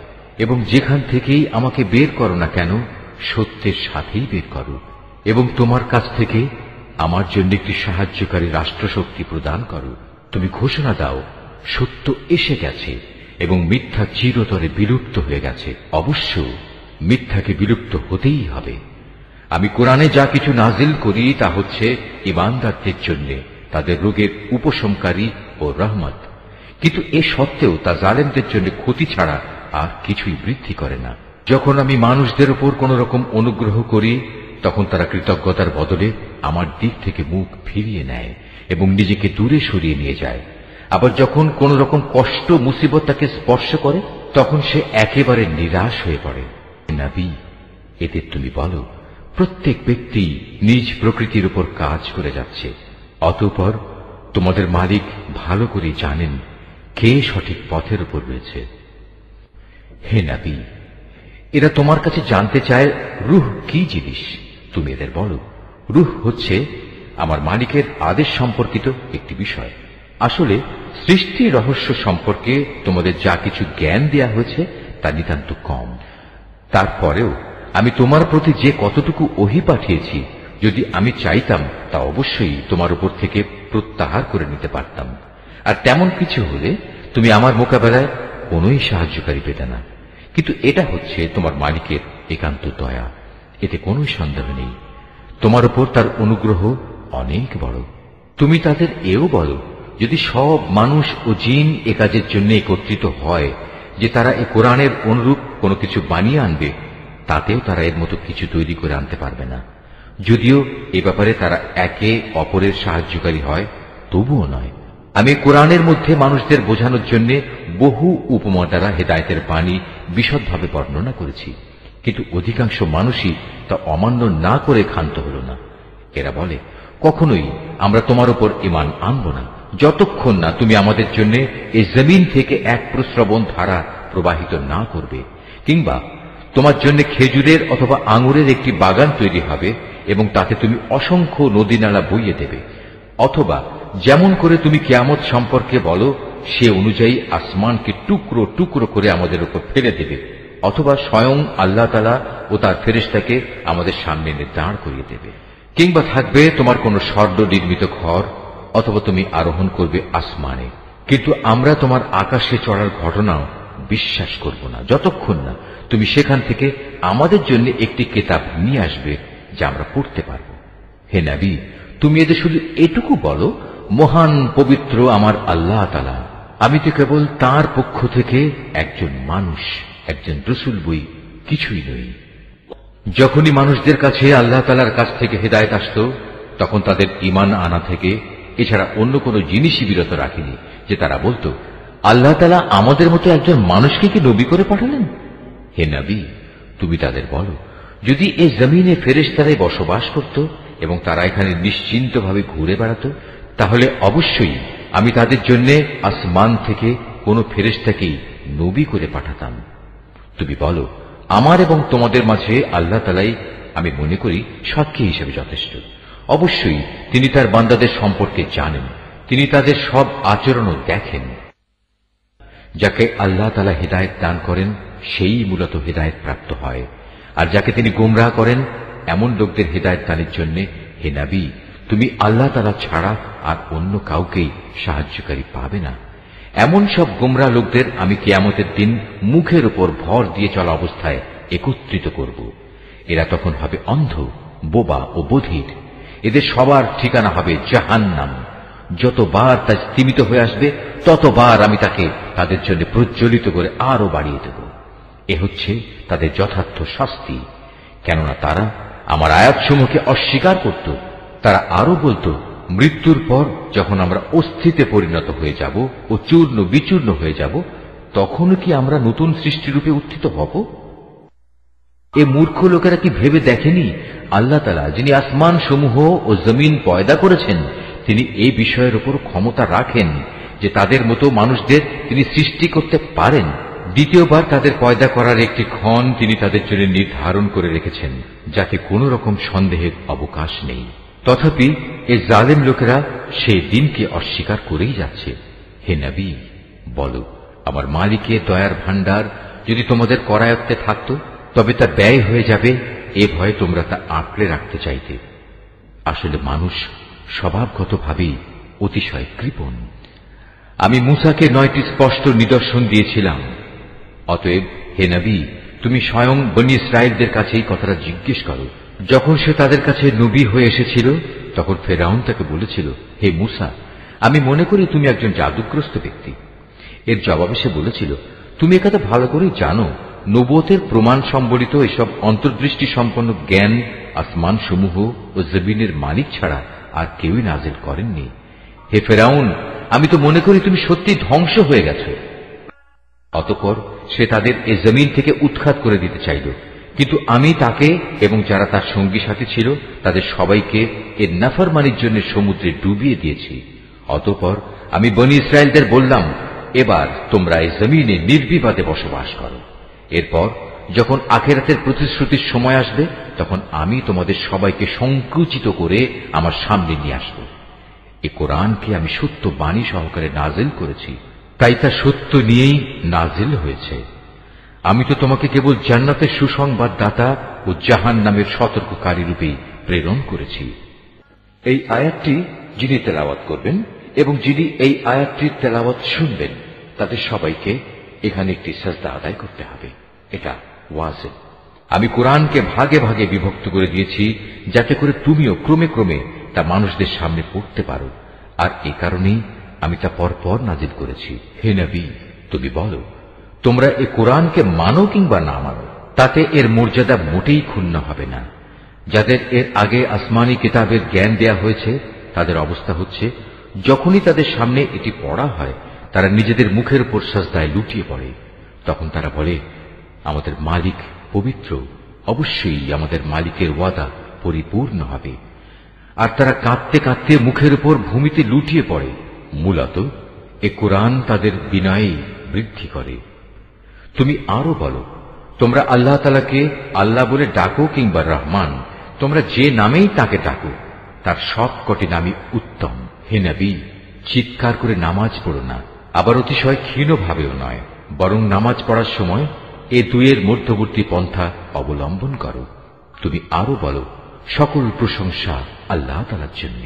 এবং যেখান থেকেই আমাকে বের করো না কেন সত্যের সাথেই বের করো, এবং তোমার কাছ থেকে আমার জন্য একটি সাহায্যকারী রাষ্ট্রশক্তি প্রদান করো। তুমি ঘোষণা দাও, সত্য এসে গেছে এবং মিথ্যা চিরতরে বিলুপ্ত হয়ে গেছে। অবশ্য মিথ্যাকে বিলুপ্ত হতেই হবে। আমি কোরআনে যা কিছু নাজিল করি তা হচ্ছে ঈমানদারদের জন্য তাদের রোগের উপশমকারী ও রহমত, কিন্তু এ সত্ত্বেও তা জালেমদের জন্য ক্ষতি ছাড়া আর কিছুই বৃদ্ধি করে না। যখন আমি মানুষদের উপর কোন রকম অনুগ্রহ করি তখন তারা কৃতজ্ঞতার বদলে আমার দিক থেকে মুখ ফিরিয়ে নেয় এবং নিজেকে দূরে সরিয়ে নিয়ে যায়। আবার যখন কোন রকম কষ্ট মুসিবত তাকে স্পর্শ করে তখন সে একেবারে নিরাশ হয়ে পড়ে। নবী, এতে তুমি বলো, প্রত্যেক ব্যক্তি নিজ প্রকৃতির উপর কাজ করে যাচ্ছে, অতঃপর তোমাদের মালিক ভালো করে জানেন কে সঠিক পথের উপর রয়েছে। হে নবী, এরা তোমার কাছে জানতে চায় রূহ কি জিনিস। তুমি এদের বলো, রূহ হচ্ছে আমার মালিকের আদেশ সম্পর্কিত একটি বিষয়। আসলে সৃষ্টি রহস্য সম্পর্কে তোমাদের যা কিছু জ্ঞান দেয়া হয়েছে তা নিতান্ত কম। তারপরেও আমি তোমার প্রতি যে কতটুকু ওহী পাঠিয়েছি, যদি আমি চাইতাম তা অবশ্যই তোমার উপর থেকে প্রত্যাহার করে নিতে পারতাম, আর তেমন কিছু হলে তুমি আমার মোকাবেলায় কোনই সাহায্যকারী পেতে না। কিন্তু এটা হচ্ছে তোমার মালিকের একান্ত দয়া, এতে কোন সন্দেহ নেই। তোমার উপর তার অনুগ্রহ অনেক বড়। তুমি তাদের এও বলো, যদি সব মানুষ ও জিন এ কাজের জন্য একত্রিত হয় যে তারা এ কোরআনের অনুরূপ কোনো কিছু বানিয়ে আনবে, তাতেও তারা এর মতো কিছু তৈরি করে আনতে পারবে না। যদিও এ ব্যাপারে তারা একে অপরের সাহায্যকারী হয়, তবুও নয়। আমি কোরআনের মধ্যে মানুষদের বোঝানোর জন্য বহু উপমা দ্বারা হেদায়েতের বাণী বিশদভাবে বর্ণনা করেছি, কিন্তু অধিকাংশ মানুষই তা অমান্য না করে ক্ষান্ত হল না। এরা বলে, কখনোই আমরা তোমার উপর ঈমান আনব না যতক্ষণ না তুমি আমাদের জন্য এই জমিন থেকে এক প্রস্রবণ ধারা প্রবাহিত না করবে, কিংবা তোমার জন্য খেজুরের অথবা আঙুরের একটি বাগান তৈরি হবে এবং তাতে তুমি অসংখ্য নদী নালা বইয়ে দেবে, অথবা যেমন করে তুমি কিয়ামত সম্পর্কে বলো সে অনুযায়ী আসমানকে টুকরো টুকরো করে আমাদের উপর ফেলে দেবে, অথবা স্বয়ং আল্লাহ তাআলা ও তার ফেরেশতাকে আমাদের সামনে এনে দাঁড় করিয়ে দেবে, কিংবা থাকবে তোমার কোন স্বর্ণ নির্মিত ঘর, অথবা তুমি আরোহণ করবে আসমানে। কিন্তু আমরা তোমার আকাশে চড়ার ঘটনাও বিশ্বাস করব না যতক্ষণ না তুমি সেখান থেকে আমাদের জন্য একটি কিতাব নিয়ে আসবে যা আমরা পড়তে পারব। হে নবী, তুমি এদের শুধু এটুকু বলো, মহান পবিত্র আমার আল্লাহ তাআলা, আমি তো কেবল তাঁর পক্ষ থেকে একজন মানুষ, একজন রাসূল বই, কিছুই নই। যখনই মানুষদের কাছে আল্লাহ তাআলার কাছ থেকে হেদায়েত আসত তখন তাদের ঈমান আনা থেকে এছাড়া অন্য কোনো জিনিসই বিরত রাখেনি যে তারা বলতো, আল্লাহ তাআলা আমাদের মতো একজন মানুষকে কি নবী করে পাঠালেন? হে নবী, তুমি তাদের বলো, যদি এই জমিনে ফেরেশতারাই বসবাস করত এবং তারা এখানে নিশ্চিন্তভাবে ঘুরে বেড়াত, তাহলে অবশ্যই আমি তাদের জন্য আসমান থেকে কোনো ফেরেশতাকেই নবী করে পাঠাতাম। তুমি বলো, আমার এবং তোমাদের মাঝে আল্লাহ তাআলাই আমি মনে করি সাক্ষী হিসেবে যথেষ্ট। অবশ্যই তিনি তার বান্দাদের সম্পর্কে জানেন, তিনি তাদের সব আচরণও দেখেন। যাকে আল্লাহ তাআলা হেদায়েত দান করেন সেই মূলত হেদায়েত প্রাপ্ত হয়, আর যাকে তিনি গোমরাহ করেন এমন লোকদের হেদায়েত দানের জন্য হে নবী, তুমি আল্লাহ তাআলা ছাড়া আর অন্য কাউকেই সাহায্যকারী পাবে না। এমন সব গোমরাহ লোকদের আমি কিয়ামতের দিন মুখের উপর ভর দিয়ে চলা অবস্থায় একত্রিত করব। এরা তখন হবে অন্ধ, বোবা ও বধির। এদের সবার ঠিকানা হবে জাহান্নাম। যতবার তা স্তিমিত হয়ে আসবে ততবার আমি তাকে তাদের জন্য প্রজ্বলিত করে আরো বাড়িয়ে দেব। এ হচ্ছে তাদের যথার্থ শাস্তি, কেননা তারা আমার আয়াতসমূহকে অস্বীকার করত। তারা আরো বলতো, মৃত্যুর পর যখন আমরা অস্থিতে পরিণত হয়ে যাব ও চূর্ণ বিচূর্ণ হয়ে যাব, তখনও কি আমরা নতুন সৃষ্টিরূপে উত্থিত হব? এ মূর্খ লোকেরা কি ভেবে দেখেনি আল্লাহ তাআলা যিনি আসমান সমূহ ও জমিন পয়দা করেছেন, তিনি এই বিষয়ের উপর ক্ষমতা রাখেন যে তাদের মতো মানুষদের তিনি সৃষ্টি করতে পারেন। দ্বিতীয়বার তাদের পয়দা করার একটি ক্ষণ তিনি তাদের জন্য নির্ধারণ করে রেখেছেন, যাতে কোন রকম সন্দেহের অবকাশ নেই। তথাপি এই জালেম লোকেরা সেই দিনকে অস্বীকার করেই যাচ্ছে। হে নবী, বলো, আমার মালিকের দয়ার ভাণ্ডার যদি তোমাদের করায়ত্তে থাকত, তবে তা ব্যয় হয়ে যাবে এ ভয়ে তোমরা তা আঁকড়ে রাখতে চাইতে। আসলে মানুষ স্বভাবগতভাবেই অতিশয় কৃপণ। আমি মূসাকে 9টি স্পষ্ট নিদর্শন দিয়েছিলাম। অতএব হে নবী, তুমি স্বয়ং বনী ইসরায়েলদের কাছে এই কথাটা জিজ্ঞেস করো। যখন সে তাদের কাছে নবী হয়ে এসেছিল, তখন ফেরাউন তাকে বলেছিল, হে মূসা, আমি মনে করি তুমি একজন জাদুগ্রস্ত ব্যক্তি। এর জবাবে সে বলেছিল, তুমি একথা ভালো করেই জানো, নবুয়তের প্রমাণ সম্বলিত এসব অন্তর্দৃষ্টি সম্পন্ন জ্ঞান আসমান সমূহ ও জমিনের মালিক ছাড়া আর কেউই নাজিল করেননি। হে ফেরাউন, আমি তো মনে করি তুমি সত্যি ধ্বংস হয়ে গেছো। অতঃপর সে তাদের এ জমিন থেকে উৎখাত করে দিতে চাইল, কিন্তু আমি তাকে এবং যারা তার সঙ্গী সাথী ছিল তাদের সবাইকে এর নাফরমানির জন্য সমুদ্রে ডুবিয়ে দিয়েছি। অতঃপর আমি বনী ইসরায়েলদের বললাম, এবার তোমরা এই জমিনে নির্বিবাদে বসবাস করো। এরপর যখন আখিরাতের প্রতিশ্রুতির সময় আসবে, তখন আমি তোমাদের সবাইকে সংকুচিত করে আমার সামনে নিয়ে আসব। এ কোরআনকে আমি সত্য বাণী সহকারে নাজিল করেছি, তাই তা সত্য নিয়েই নাজিল হয়েছে। আমি তো তোমাকে কেবল জান্নাতের সুসংবাদদাতা ও জাহান্নামের সতর্ককারী রূপেই প্রেরণ করেছি। এই আয়াতটি যিনি তেলাওয়াত করবেন এবং যিনি এই আয়াতটির তেলাওয়াত শুনবেন, তাদের সবাইকে এখানে একটি সাজদা আদায় করতে হবে। এটা ওয়াজিব। আমি কোরআনকে ভাগে ভাগে বিভক্ত করে দিয়েছি, যাতে করে তুমিও ক্রমে ক্রমে তা মানুষদের সামনে পড়তে পারো, আর এ কারণেই আমি তা পরপর নাজিল করেছি। হে নবী, তুমি বলো, তোমরা এ কোরআনকে মানো কিংবা না মানো, তাতে এর মর্যাদা মোটেই ক্ষুণ্ণ হবে না। যাদের এর আগে আসমানি কিতাবের জ্ঞান দেয়া হয়েছে, তাদের অবস্থা হচ্ছে, যখনই তাদের সামনে এটি পড়া হয়, তারা নিজেদের মুখের উপর সাজদায় লুটিয়ে পড়ে। তখন তারা বলে, আমাদের মালিক পবিত্র, অবশ্যই আমাদের মালিকের ওয়াদা পরিপূর্ণ হবে। আর তারা কাঁদতে কাঁদতে মুখের উপর ভূমিতে লুটিয়ে পড়ে। মূলত এ কোরআন তাদের বিনয়েই বৃদ্ধি করে। তুমি আরো বলো, তোমরা আল্লাহ তাআলাকে আল্লাহ বলে ডাকো কিংবা রহমান, তোমরা যে নামেই তাকে ডাকো, তার সব কটি নামই উত্তম। হে নবী, চিৎকার করে নামাজ পড়ো না, আবার অতিশয় ক্ষীণভাবেও নয়, বরং নামাজ পড়ার সময় এ দুয়ের মধ্যবর্তী পন্থা অবলম্বন করো। তুমি আরো বলো, সকল প্রশংসা আল্লাহ তাআলার জন্য,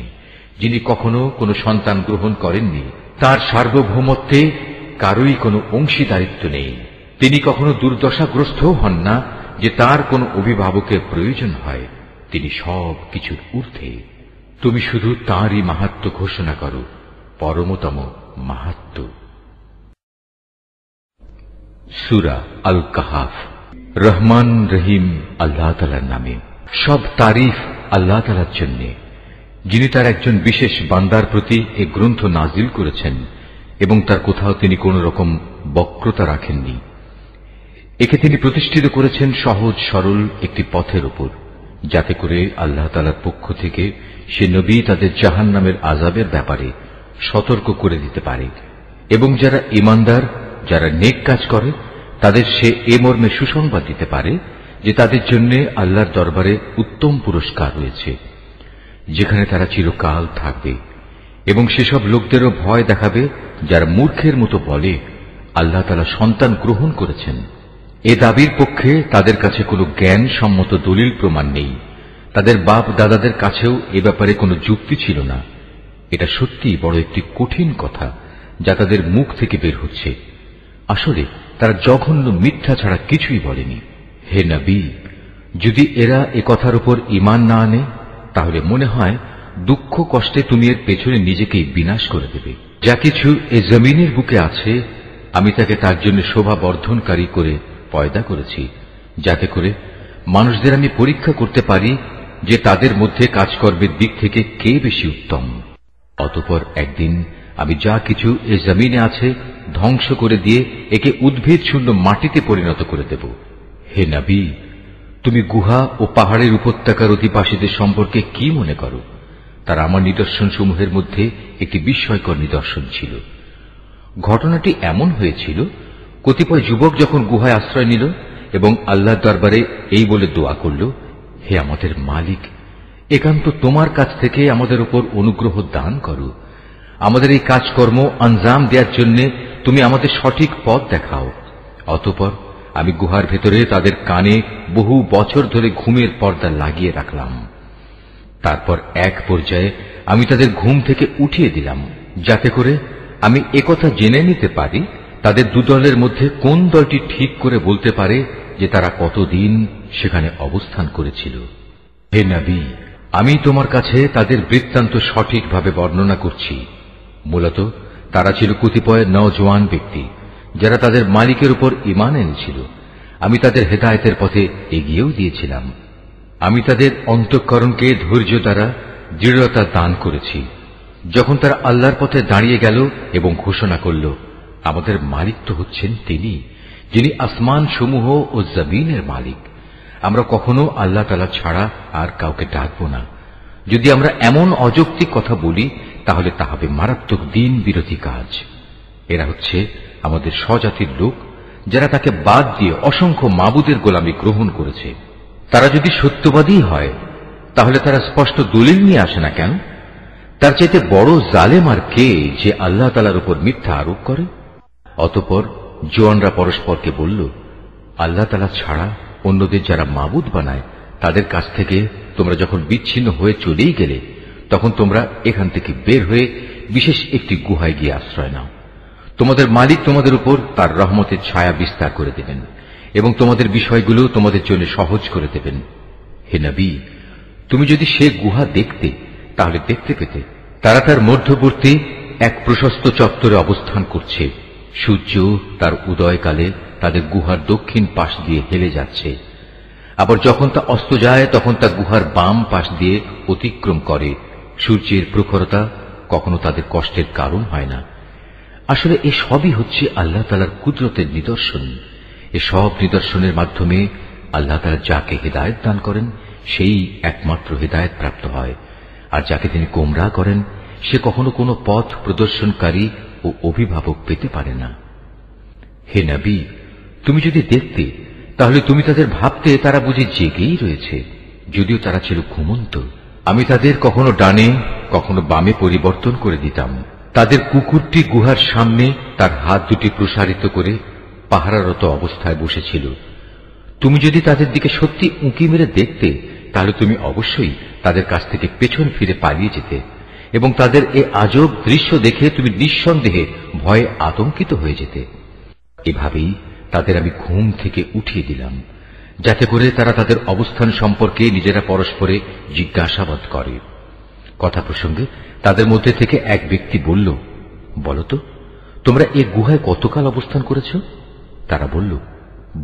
যিনি কখনো কোনো সন্তান গ্রহণ করেননি, তার সার্বভৌমত্বে কারোই কোনো অংশীদারিত্ব নেই। তিনি কখনো দুর্দশাগ্রস্তও হন না যে তার কোনো অভিভাবকের প্রয়োজন হয়। তিনি সব কিছুর ঊর্ধ্বে। তুমি শুধু তাঁরই মাহাত্ম্য ঘোষণা করো, পরমতম মাহাত্ম্য। সূরা আল কাহাফ। রহমান রহিম আল্লাহ তাআলার নামে। সব তারিফ আল্লাহ তাআলার জন্য, যিনি তার একজন বিশেষ বান্দার প্রতি এ গ্রন্থ নাজিল করেছেন এবং তার কোথাও তিনি কোন রকম বক্রতা রাখেননি। একে তিনি প্রতিষ্ঠিত করেছেন সহজ সরল একটি পথের উপর, যাতে করে আল্লাহ তাআলার পক্ষ থেকে সে নবী তাদের জাহান্নামের আযাবের ব্যাপারে সতর্ক করে দিতে পারে, এবং যারা ঈমানদার, যারা নেক কাজ করে, তাদের সে এ মর্মে সুসংবাদ দিতে পারে যে তাদের জন্য আল্লাহর দরবারে উত্তম পুরস্কার রয়েছে, যেখানে তারা চিরকাল থাকবে। এবং সেসব লোকদেরও ভয় দেখাবে যারা মূর্খের মতো বলে, আল্লাহ তাআলা সন্তান গ্রহণ করেছেন। এ দাবির পক্ষে তাদের কাছে কোনো জ্ঞান সম্মত দলিল প্রমাণ নেই। তাদের বাপ দাদাদের কাছেও এ ব্যাপারে কোনো যুক্তি ছিল না। এটা সত্যিই বড় একটি কঠিন কথা যা তাদের মুখ থেকে বের হচ্ছে। আসলে তারা জঘন্য মিথ্যা ছাড়া কিছুই বলেনি। হে নবী, যদি এরা এ কথার উপর ঈমান না আনে, তাহলে মনে হয় দুঃখ কষ্টে তুমি এর পেছনে নিজেকেই বিনাশ করে দেবে। যা কিছু এ জমিনের বুকে আছে আমি তাকে তার জন্য শোভা বর্ধনকারী করে পয়দা করেছি, যাতে করে মানুষদের আমি পরীক্ষা করতে পারি যে তাদের মধ্যে কাজকর্মের দিক থেকে কে বেশি উত্তম। অতঃপর একদিন আমি যা কিছু এ জমিনে আছে ধ্বংস করে দিয়ে একে উদ্ভিদ শূন্য মাটিতে পরিণত করে দেব। হে নবী, তুমি গুহা ও পাহাড়ের উপত্যকার অধিবাসীদের সম্পর্কে কি মনে করো? তারা আমার নিদর্শন সমূহের মধ্যে একটি বিস্ময়কর নিদর্শন ছিল। ঘটনাটি এমন হয়েছিল, কতিপয় যুবক যখন গুহায় আশ্রয় নিল এবং আল্লাহর দরবারে এই বলে দোয়া করল, হে আমাদের মালিক, একান্ত তোমার কাছ থেকে আমাদের উপর অনুগ্রহ দান করো। আমাদের এই কাজকর্ম আঞ্জাম দেওয়ার জন্য তুমি আমাদের সঠিক পথ দেখাও। অতঃপর আমি গুহার ভেতরে তাদের কানে বহু বছর ধরে ঘুমের পর্দা লাগিয়ে রাখলাম। তারপর এক পর্যায়ে আমি তাদের ঘুম থেকে উঠিয়ে দিলাম, যাতে করে আমি একথা জেনে নিতে পারি তাদের দুদলের মধ্যে কোন দলটি ঠিক করে বলতে পারে যে তারা কতদিন সেখানে অবস্থান করেছিল। হে নবী, আমি তোমার কাছে তাদের বৃত্তান্ত সঠিকভাবে বর্ণনা করছি। মূলত তারা ছিল কতিপয় নওজোয়ান ব্যক্তি, যারা তাদের মালিকের উপর ঈমান এনেছিল। আমি তাদের হেদায়েতের পথে এগিয়েও দিয়েছিলাম। আমি তাদের অন্তঃকরণকে ধৈর্য দ্বারা দৃঢ়তা দান করেছি। যখন তারা আল্লাহর পথে দাঁড়িয়ে গেল এবং ঘোষণা করল, আমাদের মালিক তো হচ্ছেন তিনি, যিনি আসমান সমূহ ও জমিনের মালিক। আমরা কখনো আল্লাহ তাআলা ছাড়া আর কাউকে ডাকব না। যদি আমরা এমন অযৌক্তিক কথা বলি তাহলে তা হবে মারাত্মক দিন বিরোধী কাজ। এরা হচ্ছে আমাদের স্বজাতির লোক, যারা তাকে বাদ দিয়ে অসংখ্য মাবুদের গোলামি গ্রহণ করেছে। তারা যদি সত্যবাদী হয় তাহলে তারা স্পষ্ট দলিল নিয়ে আসে না কেন? তার চাইতে বড় জালেম আর কে, যে আল্লাহ তাআলার উপর মিথ্যা আরোপ করে? অতঃপর জোয়ানরা পরস্পরকে বলল, আল্লাহ তাআলা ছাড়া অন্যদের যারা মাবুদ বানায় তাদের কাছ থেকে তোমরা যখন বিচ্ছিন্ন হয়ে চলেই গেলে, তখন তোমরা এখান থেকে বের হয়ে বিশেষ একটি গুহায় গিয়ে আশ্রয় নাও। তোমাদের মালিক তোমাদের উপর তার রহমতের ছায়া বিস্তার করে দেবেন এবং তোমাদের বিষয়গুলো তোমাদের জন্য সহজ করে দেবেন। হে নবী, তুমি যদি সে গুহা দেখতে তাহলে দেখতে পেতে তারা তার মধ্যবর্তী এক প্রশস্ত চত্বরে অবস্থান করছে। সূর্য তার উদয়কালে তাদের গুহার দক্ষিণ পাশ দিয়ে হেলে যাচ্ছে, আবার যখন তা অস্ত যায় তখন তা গুহার বাম পাশ দিয়ে অতিক্রম করে। সূর্যের প্রখরতা কখনো তাদের কষ্টের কারণ হয় না। আসলে এ সবই হচ্ছে আল্লাহ তাআলার কুদরতের নিদর্শন। এ সব নিদর্শনের মাধ্যমে আল্লাহ তাআলা যাকে হেদায়েত দান করেন সেই একমাত্র হেদায়েত প্রাপ্ত হয়, আর যাকে তিনি গোমরাহ করেন সে কখনো কোনো পথ প্রদর্শনকারী ও অভিভাবক পেতে পারে না। হে নবী, তুমি যদি দেখতে তাহলে তুমি তাদের ভাবতে তারা বুঝি জেগেই রয়েছে, যদিও তারা ছিল ঘুমন্ত। আমি তাদের কখনো ডানে কখনো বামে পরিবর্তন করে দিতাম। তাদের কুকুরটি গুহার সামনে তার হাত দুটি প্রসারিত করে পাহারারত অবস্থায় বসেছিল। তুমি যদি তাদের দিকে সত্যি উঁকি মেরে দেখতে তাহলে তুমি অবশ্যই তাদের কাছ থেকে পেছন ফিরে পালিয়ে যেতে এবং তাদের এ আজব দৃশ্য দেখে তুমি নিঃসন্দেহে ভয়ে আতঙ্কিত হয়ে যেতে। এভাবেই তাদের আমি ঘুম থেকে উঠিয়ে দিলাম, যাতে করে তারা তাদের অবস্থান সম্পর্কে নিজেরা পরস্পরে জিজ্ঞাসাবাদ করে। কথা প্রসঙ্গে তাদের মধ্যে থেকে এক ব্যক্তি বলল, বলতো তোমরা এ গুহায় কতকাল অবস্থান করেছ? তারা বলল,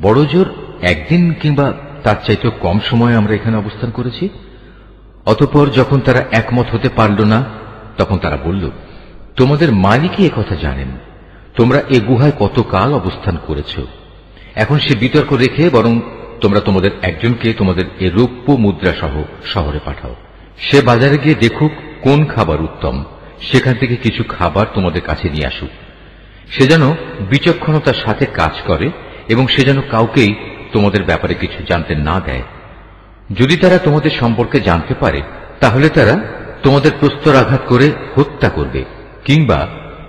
বড় জোর একদিন কিংবা তার চাইতেও কম সময় আমরা এখানে অবস্থান করেছি। অতঃপর যখন তারা একমত হতে পারল না তখন তারা বলল, তোমাদের মালিকই একথা জানেন তোমরা এ গুহায় কতকাল অবস্থান করেছ। এখন সে বিতর্ক রেখে বরং তোমরা তোমাদের একজনকে তোমাদের এ রৌপ্য মুদ্রা সহ শহরে পাঠাও। সে বাজারে গিয়ে দেখুক কোন খাবার উত্তম, সেখান থেকে কিছু খাবার তোমাদের কাছে নিয়ে আসুক। সে যেন বিচক্ষণতার সাথে কাজ করে এবং সে যেন কাউকেই তোমাদের ব্যাপারে কিছু জানতে না দেয়। যদি তারা তোমাদের সম্পর্কে জানতে পারে তাহলে তারা তোমাদের প্রস্তরাঘাত করে হত্যা করবে, কিংবা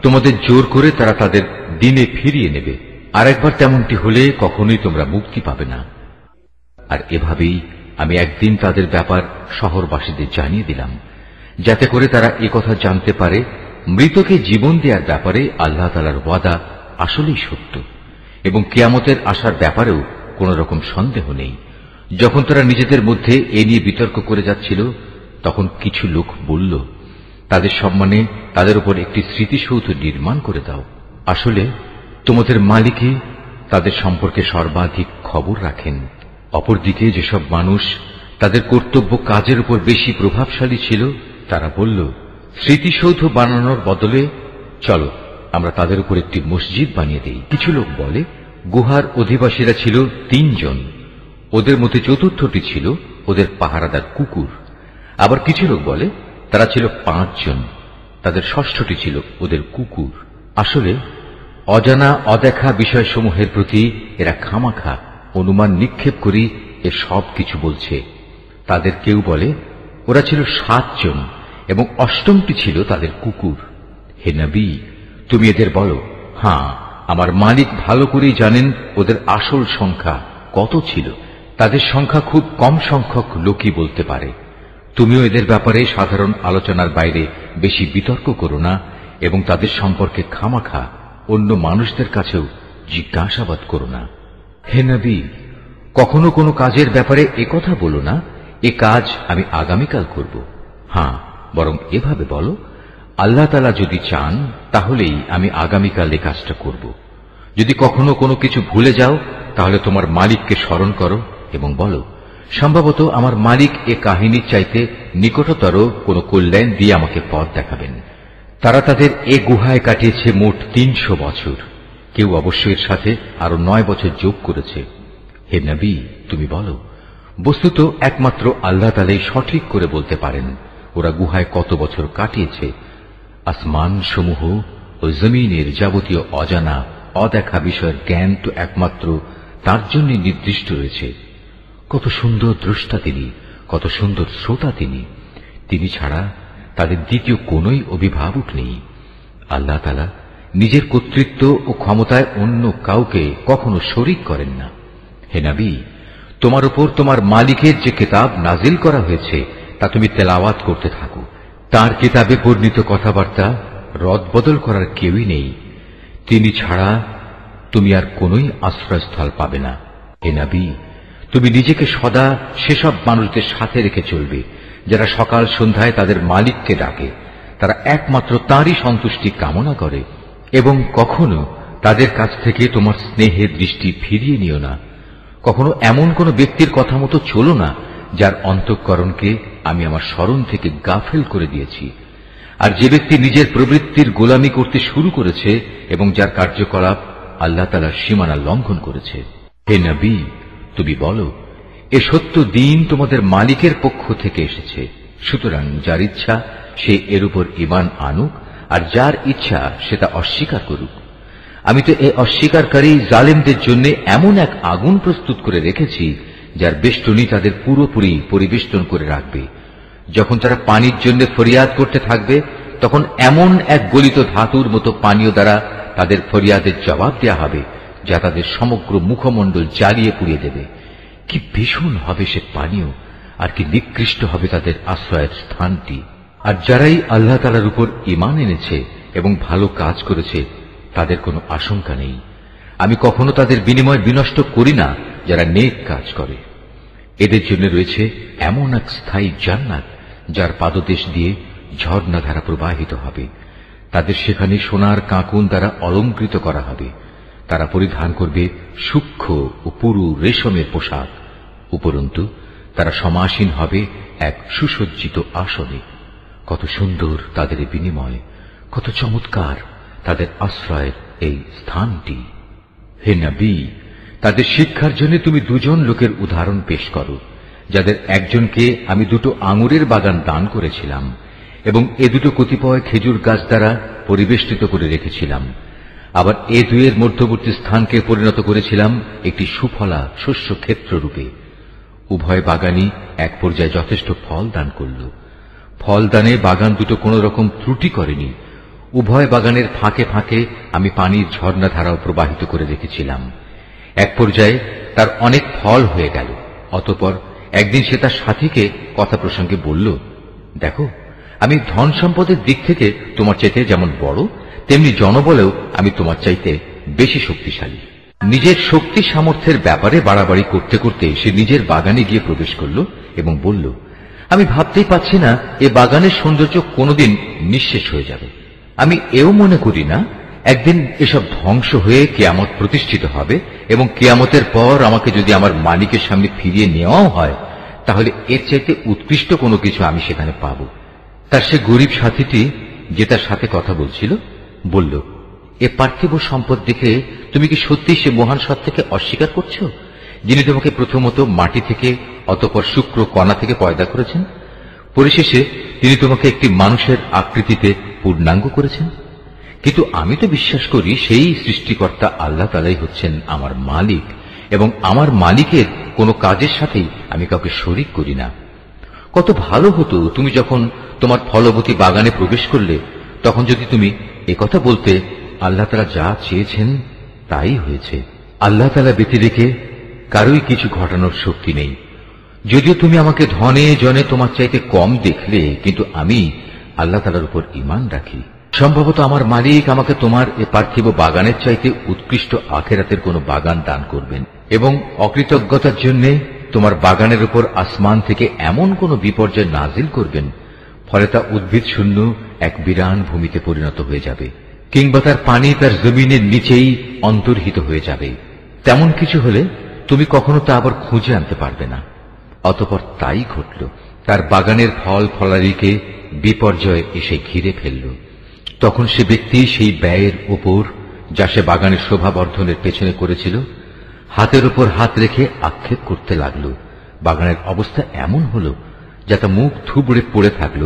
তোমাদের জোর করে তারা তাদের দিনে ফিরিয়ে নেবে। আর একবার তেমনটি হলে কখনোই তোমরা মুক্তি পাবে না। আর এভাবেই আমি একদিন তাদের ব্যাপার শহরবাসীদের জানিয়ে দিলাম, যাতে করে তারা একথা জানতে পারে মৃতকে জীবন দেওয়ার ব্যাপারে আল্লাহ তাআলার ওয়াদা আসলেই সত্য এবং কিয়ামতের আসার ব্যাপারেও কোন রকম সন্দেহ নেই। যখন তারা নিজেদের মধ্যে এ নিয়ে বিতর্ক করে যাচ্ছিল তখন কিছু লোক বলল, তাদের সম্মানে তাদের উপর একটি স্মৃতিসৌধ নির্মাণ করে দাও। আসলে তোমাদের মালিকই তাদের সম্পর্কে সর্বাধিক খবর রাখেন। অপরদিকে যেসব মানুষ তাদের কর্তব্য কাজের উপর বেশি প্রভাবশালী ছিল, তারা বলল, স্মৃতিসৌধ বানানোর বদলে চলো আমরা তাদের উপর একটি মসজিদ বানিয়ে দেই। কিছু লোক বলে, গুহার অধিবাসীরা ছিল 3 জন, ওদের মধ্যে চতুর্থটি ছিল ওদের পাহারাদার কুকুর। আবার কিছু লোক বলে তারা ছিল 5 জন, তাদের ষষ্ঠটি ছিল ওদের কুকুর। আসলে অজানা অদেখা বিষয়সমূহের প্রতি এরা খামাখা অনুমান নিক্ষেপ করি এ সব কিছু বলছে। তাদের কেউ বলে ওরা ছিল 7 জন এবং অষ্টমটি ছিল তাদের কুকুর। হে নবী, তুমি এদের বলো, হ্যাঁ, আমার মালিক ভালো করেই জানেন ওদের আসল সংখ্যা কত ছিল। তাদের সংখ্যা খুব কম সংখ্যক লোকই বলতে পারে। তুমিও এদের ব্যাপারে সাধারণ আলোচনার বাইরে বেশি বিতর্ক করো না এবং তাদের সম্পর্কে খামাখা অন্য মানুষদের কাছেও জিজ্ঞাসাবাদ করো না। হে নবী, কখনো কোনো কাজের ব্যাপারে একথা বলো না, এ কাজ আমি আগামীকাল করব। হ্যাঁ, বরং এভাবে বলো, আল্লাহ তাআলা যদি চান তাহলেই আমি আগামীকাল এ কাজটা করব। যদি কখনো কোনো কিছু ভুলে যাও তাহলে তোমার মালিককে স্মরণ করো এবং বলো, সম্ভবত আমার মালিক এ কাহিনীর চাইতে নিকটতর কোনো কল্যাণ দিয়ে আমাকে পথ দেখাবেন। তারা তাদের এ গুহায় কাটিয়েছে মোট 300 বছর। কেউ অবশ্য এর সাথে আরো 9 বছর যোগ করেছে। হে নবী, তুমি বলো, বস্তুত একমাত্র আল্লাহ তাআলাই সঠিক করে বলতে পারেন ওরা গুহায় কত বছর কাটিয়েছে। আসমান সমূহ ও জমিনের যাবতীয় অজানা অদেখা বিষয়ের জ্ঞান তো একমাত্র তার জন্য নির্দিষ্ট রয়েছে। কত সুন্দর দ্রষ্টা তিনি, কত সুন্দর শ্রোতা তিনি। তিনি ছাড়া তাদের দ্বিতীয় কোন অভিভাবক নেই। আল্লাহ তাআলা নিজের কর্তৃত্ব ও ক্ষমতায় অন্য কাউকে কখনো শরীক করেন না। হে নবী, তোমার উপর তোমার মালিকের যে কিতাব নাজিল করা হয়েছে তা তুমি তেলাওয়াত করতে থাকো। তার কিতাবে বর্ণিত কথাবার্তা রদবদল করার কেউই নেই। তিনি ছাড়া তুমি আর কোনই আশ্রয়স্থল পাবে না। হে নবী, তুমি নিজেকে সদা সেসব মানুষদের সাথে রেখে চলবে যারা সকাল সন্ধ্যায় তাদের মালিককে ডাকে, তারা একমাত্র তাঁরই সন্তুষ্টি কামনা করে, এবং কখনো তাদের কাছ থেকে তোমার স্নেহের দৃষ্টি ফিরিয়ে নিও না। কখনো এমন কোন ব্যক্তির কথা মতো চলো না যার অন্তঃকরণকে আমি আমার স্মরণ থেকে গাফেল করে দিয়েছি। আর যে ব্যক্তি নিজের প্রবৃত্তির গোলামি করতে শুরু করেছে এবং যার কার্যকলাপ আল্লাহ তাআলার সীমানা লঙ্ঘন করেছে। হে নবী, তুমি বলো, এ সত্য দিন তোমাদের মালিকের পক্ষ থেকে এসেছে। সুতরাং যার ইচ্ছা সে এর উপর ঈমান আনুক, আর যার ইচ্ছা সে তা অস্বীকার করুক। আমি তো এ অস্বীকারী জালেমদের জন্য এমন এক আগুন প্রস্তুত করে রেখেছি যার বেষ্টনী তাদের পুরোপুরি পরিবেষ্টন করে রাখবে। যখন তারা পানির জন্য ফরিয়াদ করতে থাকবে তখন এমন এক গলিত ধাতুর মতো পানীয় দ্বারা তাদের ফরিয়াদের জবাব দেয়া হবে যা তাদের সমগ্র মুখমণ্ডল জ্বালিয়ে পুড়িয়ে দেবে। কি ভীষণ হবে সে পানীয়, আর কি নিকৃষ্ট হবে তাদের আশ্রয়ের স্থানটি। আর যারাই আল্লাহ তাআলার উপর ঈমান এনেছে এবং ভালো কাজ করেছে তাদের কোনো আশঙ্কা নেই। আমি কখনো তাদের বিনিময় বিনষ্ট করি না যারা নেক কাজ করে। এদের জন্য রয়েছে এমন এক স্থায়ী জান্নাত যার পাদদেশ দিয়ে ঝর্ণাধারা প্রবাহিত হবে। তাদের সেখানে সোনার কাঁকুন দ্বারা অলঙ্কৃত করা হবে। তারা পরিধান করবে সূক্ষ্ম ও পুরু রেশমের পোশাক। উপরন্তু তারা সমাসীন হবে এক সুসজ্জিত আসনে। কত সুন্দর তাদের বিনিময়, কত চমৎকার তাদের আশ্রয়ের এই স্থানটি। হে নবী, তাদের শিক্ষার জন্য তুমি 2 জন লোকের উদাহরণ পেশ করো, যাদের একজনকে আমি 2টো আঙুরের বাগান দান করেছিলাম এবং এ 2টো কতিপয় খেজুর গাছ দ্বারা পরিবেষ্টিত করে রেখেছিলাম। আবার এ 2-এর মধ্যবর্তী স্থানকে পরিণত করেছিলাম একটি সুফলা শস্য ক্ষেত্র রূপে। উভয় বাগানই এক পর্যায়ে যথেষ্ট ফল দান করল। ফলদানে বাগান 2টো কোন রকম ত্রুটি করেনি। উভয় বাগানের ফাঁকে ফাঁকে আমি পানির ঝর্ণাধারাও প্রবাহিত করে রেখেছিলাম। এক পর্যায়ে তার অনেক ফল হয়ে গেল। অতঃপর একদিন সে তার সাথীকে কথা প্রসঙ্গে বলল, দেখো, আমি ধন সম্পদের দিক থেকে তোমার চাইতে যেমন বড়, তেমনি জনবলেও আমি তোমার চাইতে বেশি শক্তিশালী। নিজের শক্তি সামর্থ্যের ব্যাপারে বাড়াবাড়ি করতে করতে সে নিজের বাগানে গিয়ে প্রবেশ করল এবং বলল, আমি ভাবতেই পাচ্ছি না এ বাগানের সৌন্দর্য কোনোদিন নিঃশেষ হয়ে যাবে। আমি এও মনে করি না একদিন এসব ধ্বংস হয়ে কিয়ামত প্রতিষ্ঠিত হবে এবং কিয়ামতের পর আমাকে যদি আমার মালিকের সামনে ফিরিয়ে নেওয়াও হয়, তাহলে এর চাইতে উৎকৃষ্ট কোনো কিছু আমি সেখানে পাব। তার সে গরিব সাথীটি যে তার সাথে কথা বলছিল বলল, এ পার্থিব সম্পদ দেখে তুমি কি সত্যি সে মহান সত্তাকে অস্বীকার করছো, যিনি তোমাকে প্রথমত মাটি থেকে অতঃপর শুক্র কণা থেকে পয়দা করেছেন, পরিশেষে তিনি তোমাকে একটি মানুষের আকৃতিতে পূর্ণাঙ্গ করেছেন? কিন্তু আমি তো বিশ্বাস করি সেই সৃষ্টিকর্তা আল্লাহ তাআলাই হচ্ছেন আমার মালিক এবং আমার মালিকের কোনো কাজের সাথেই আমি কাউকে শরীক করি না। কত ভালো হতো তুমি যখন তোমার ফলবতী বাগানে প্রবেশ করলে তখন যদি তুমি একথা বলতে, আল্লাহ তাআলা যা চেয়েছেন তাই হয়েছে, আল্লাহ তাআলা ব্যতি রেখে কারোই কিছু ঘটানোর শক্তি নেই। যদিও তুমি আমাকে ধনে জনে তোমার চাইতে কম দেখলে, কিন্তু আমি আল্লাহ তাআলার উপর ঈমান রাখি। সম্ভবত আমার মালিক আমাকে তোমার এ পার্থিব বাগানের চাইতে উৎকৃষ্ট আখিরাতের কোনো বাগান দান করবেন এবং অকৃতজ্ঞতার জন্য তোমার বাগানের উপর আসমান থেকে এমন কোন বিপর্যয় নাজিল করবেন ফলে তা উদ্ভিদ শূন্য এক বিরান ভূমিতে পরিণত হয়ে যাবে, কিংবা তার পানি তার জমিনের নিচেই অন্তর্হিত হয়ে যাবে। তেমন কিছু হলে তুমি কখনো তা আবার খুঁজে আনতে পারবে না। অতঃপর তাই ঘটল, তার বাগানের ফল ফলারিকে বিপর্যয় এসে ঘিরে ফেলল। তখন সে ব্যক্তি সেই ব্যয়ের উপর যা সে বাগানের শোভা বর্ধনের পেছনে করেছিল হাতের উপর হাত রেখে আক্ষেপ করতে লাগল। বাগানের অবস্থা এমন হল যাতে মুখ থুবড়ে পড়ে থাকল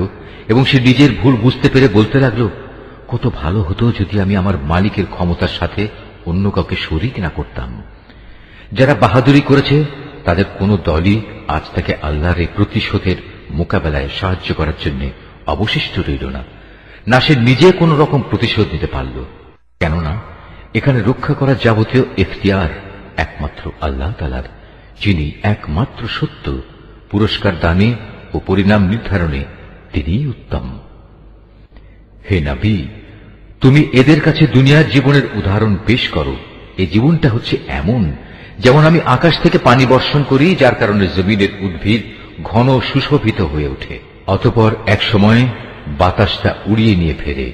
এবং সে নিজের ভুল বুঝতে পেরে বলতে লাগল, কত ভালো হতো যদি আমি আমার মালিকের ক্ষমতার সাথে অন্য কাউকে শরীক না করতাম। যারা বাহাদুরি করেছে তাদের কোনো দলই আজ তাকে আল্লাহর এই প্রতিশোধের মোকাবেলায় সাহায্য করার জন্য অবশিষ্ট রইল না, না সে নিজে কোন রকম প্রতিশোধ নিতে পারল। কেননা এখানে রক্ষা করার যাবতীয় এখতিয়ার একমাত্র আল্লাহ তাআলার, যিনি একমাত্র সত্য, পুরস্কার দানে ও পরিণাম নির্ধারণে তিনিই উত্তম। হে নবী, তুমি এদের কাছে দুনিয়ার জীবনের উদাহরণ পেশ করো। এই জীবনটা হচ্ছে এমন যেমন আমি আকাশ থেকে পানি বর্ষণ করি, যার কারণে জমিনের উদ্ভিদ ঘন সুশোভিত হয়ে ওঠে, অতঃপর এক সময় বাতাসটা উড়িয়ে নিয়ে ফেরে।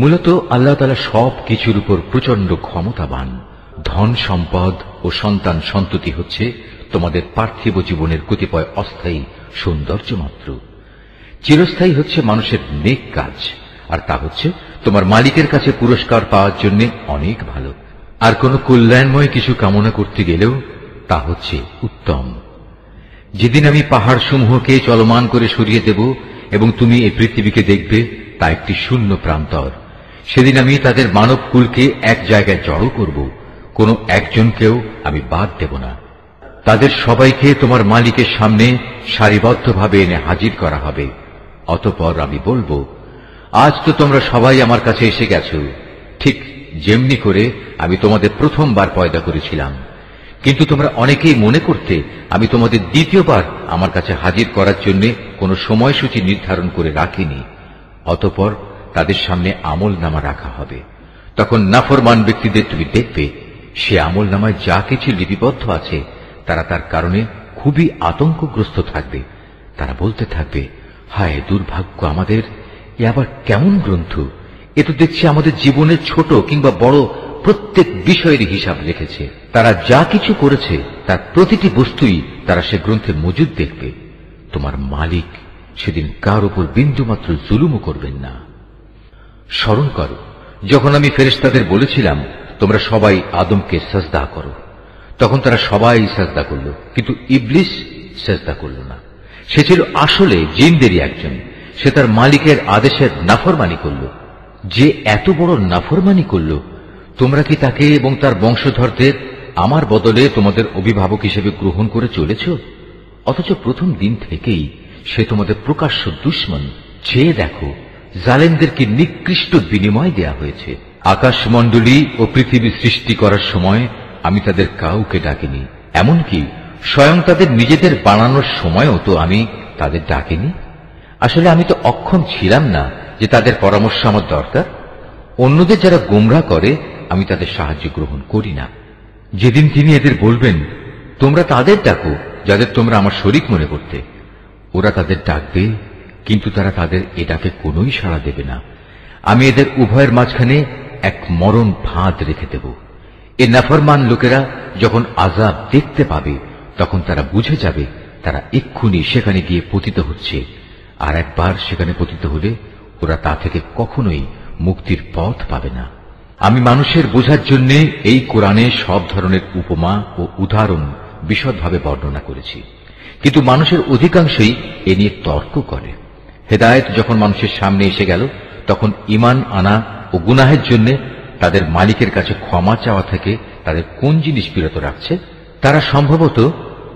মূলত আল্লাহ তাআলা সব কিছুর উপর প্রচন্ড ক্ষমতাবান। ধন সম্পদ ও সন্তান সন্ততি হচ্ছে তোমাদের পার্থিব জীবনের কতিপয় অস্থায়ী সৌন্দর্য মাত্র। চিরস্থায়ী হচ্ছে মানুষের নেক কাজ, আর তা হচ্ছে তোমার মালিকের কাছে পুরস্কার পাওয়ার জন্য অনেক ভালো। আর কোন কল্যাণময় কিছু কামনা করতে গেলেও তা হচ্ছে উত্তম। যেদিন আমি পাহাড় সমূহকে চলমান করে সরিয়ে দেব এবং তুমি এই পৃথিবীকে দেখবে তা একটি শূন্য প্রান্তর, সেদিন আমি তাদের মানব কুলকে এক জায়গায় জড়ো করব, কোনো একজনকেও আমি বাদ দেব না। তাদের সবাইকে তোমার মালিকের সামনে সারিবদ্ধভাবে এনে হাজির করা হবে। অতঃপর আমি বলবো, আজ তো তোমরা সবাই আমার কাছে এসে গেছো, ঠিক যেমনি করে আমি তোমাদের প্রথমবার পয়দা করেছিলাম, কিন্তু তোমরা অনেকেই মনে করতে আমি তোমাদের দ্বিতীয়বার আমার কাছে হাজির করার জন্য কোনো সময়সূচি নির্ধারণ করে রাখিনি। অতঃপর তাদের সামনে আমল নামা রাখা হবে। তখন নাফরমান ব্যক্তিদের তুমি দেখবে সে আমল নামায় যা কিছু লিপিবদ্ধ আছে তারা তার কারণে খুবই আতঙ্কগ্রস্ত থাকবে। তারা বলতে থাকবে, হায় দুর্ভাগ্য আমাদের, এ আবার কেমন গ্রন্থ! এ তো দেখছি আমাদের জীবনের ছোট কিংবা বড় প্রত্যেক বিষয়ের হিসাব রেখেছে। তারা যা কিছু করেছে তার প্রতিটি বস্তুই তারা সে গ্রন্থে মজুদ দেখবে। তোমার মালিক সেদিন কার উপর বিন্দুমাত্র জুলুমও করবেন না। স্মরণ করো যখন আমি ফেরেশতাদের বলেছিলাম তোমরা সবাই আদমকে সাজদা করো, তখন তারা সবাই সাজদা করল, কিন্তু ইবলিস সাজদা করল না। সে ছিল আসলে জিনদেরই একজন। সে তার মালিকের আদেশের নাফরমানি করল। যে এত বড় নাফরমানি করল, তোমরা কি তাকে এবং তার বংশধরদের আমার বদলে তোমাদের অভিভাবক হিসেবে গ্রহণ করে চলেছ? অথচ প্রথম দিন থেকেই সে তোমাদের প্রকাশ্য দুশমন। চেয়ে দেখো জালেমদেরকে নিকৃষ্ট বিনিময় দেয়া হয়েছে। আকাশমণ্ডলী ও পৃথিবী সৃষ্টি করার সময় আমি তাদের কাউকে ডাকিনি, এমনকি স্বয়ং তাদের নিজেদের বানানোর সময়ও তো আমি তাদের ডাকিনি। আসলে আমি তো অক্ষম ছিলাম না যে তাদের পরামর্শ আমার দরকার। অন্যদের যারা গোমরাহ করে আমি তাদের সাহায্য গ্রহণ করি না। যেদিন তিনি এদের বলবেন তোমরা তাদের ডাকো যাদের তোমরা আমার শরীক মনে করতে, ওরা তাদের ডাকবে, কিন্তু তারা তাদের এ ডাকে কোনই সাড়া দেবে না। আমি এদের উভয়ের মাঝখানে এক মরণ ফাঁদ রেখে দেব। এ নাফরমান লোকেরা যখন আযাব দেখতে পাবে, তখন তারা বুঝে যাবে তারা এক্ষুনি সেখানে গিয়ে পতিত হচ্ছে, আর একবার সেখানে পতিত হলে ওরা তা থেকে কখনোই মুক্তির পথ পাবে না। আমি মানুষের বোঝার জন্য এই কোরআনে সব ধরনের উপমা ও উদাহরণ বিশদভাবে বর্ণনা করেছি, কিন্তু মানুষের অধিকাংশই এ নিয়ে তর্ক করে। হেদায়েত যখন মানুষের সামনে এসে গেল, তখন ঈমান আনা ও গুনাহের জন্য তাদের মালিকের কাছে ক্ষমা চাওয়া থেকে তাদের কোন জিনিস বিরত রাখছে? তারা সম্ভবত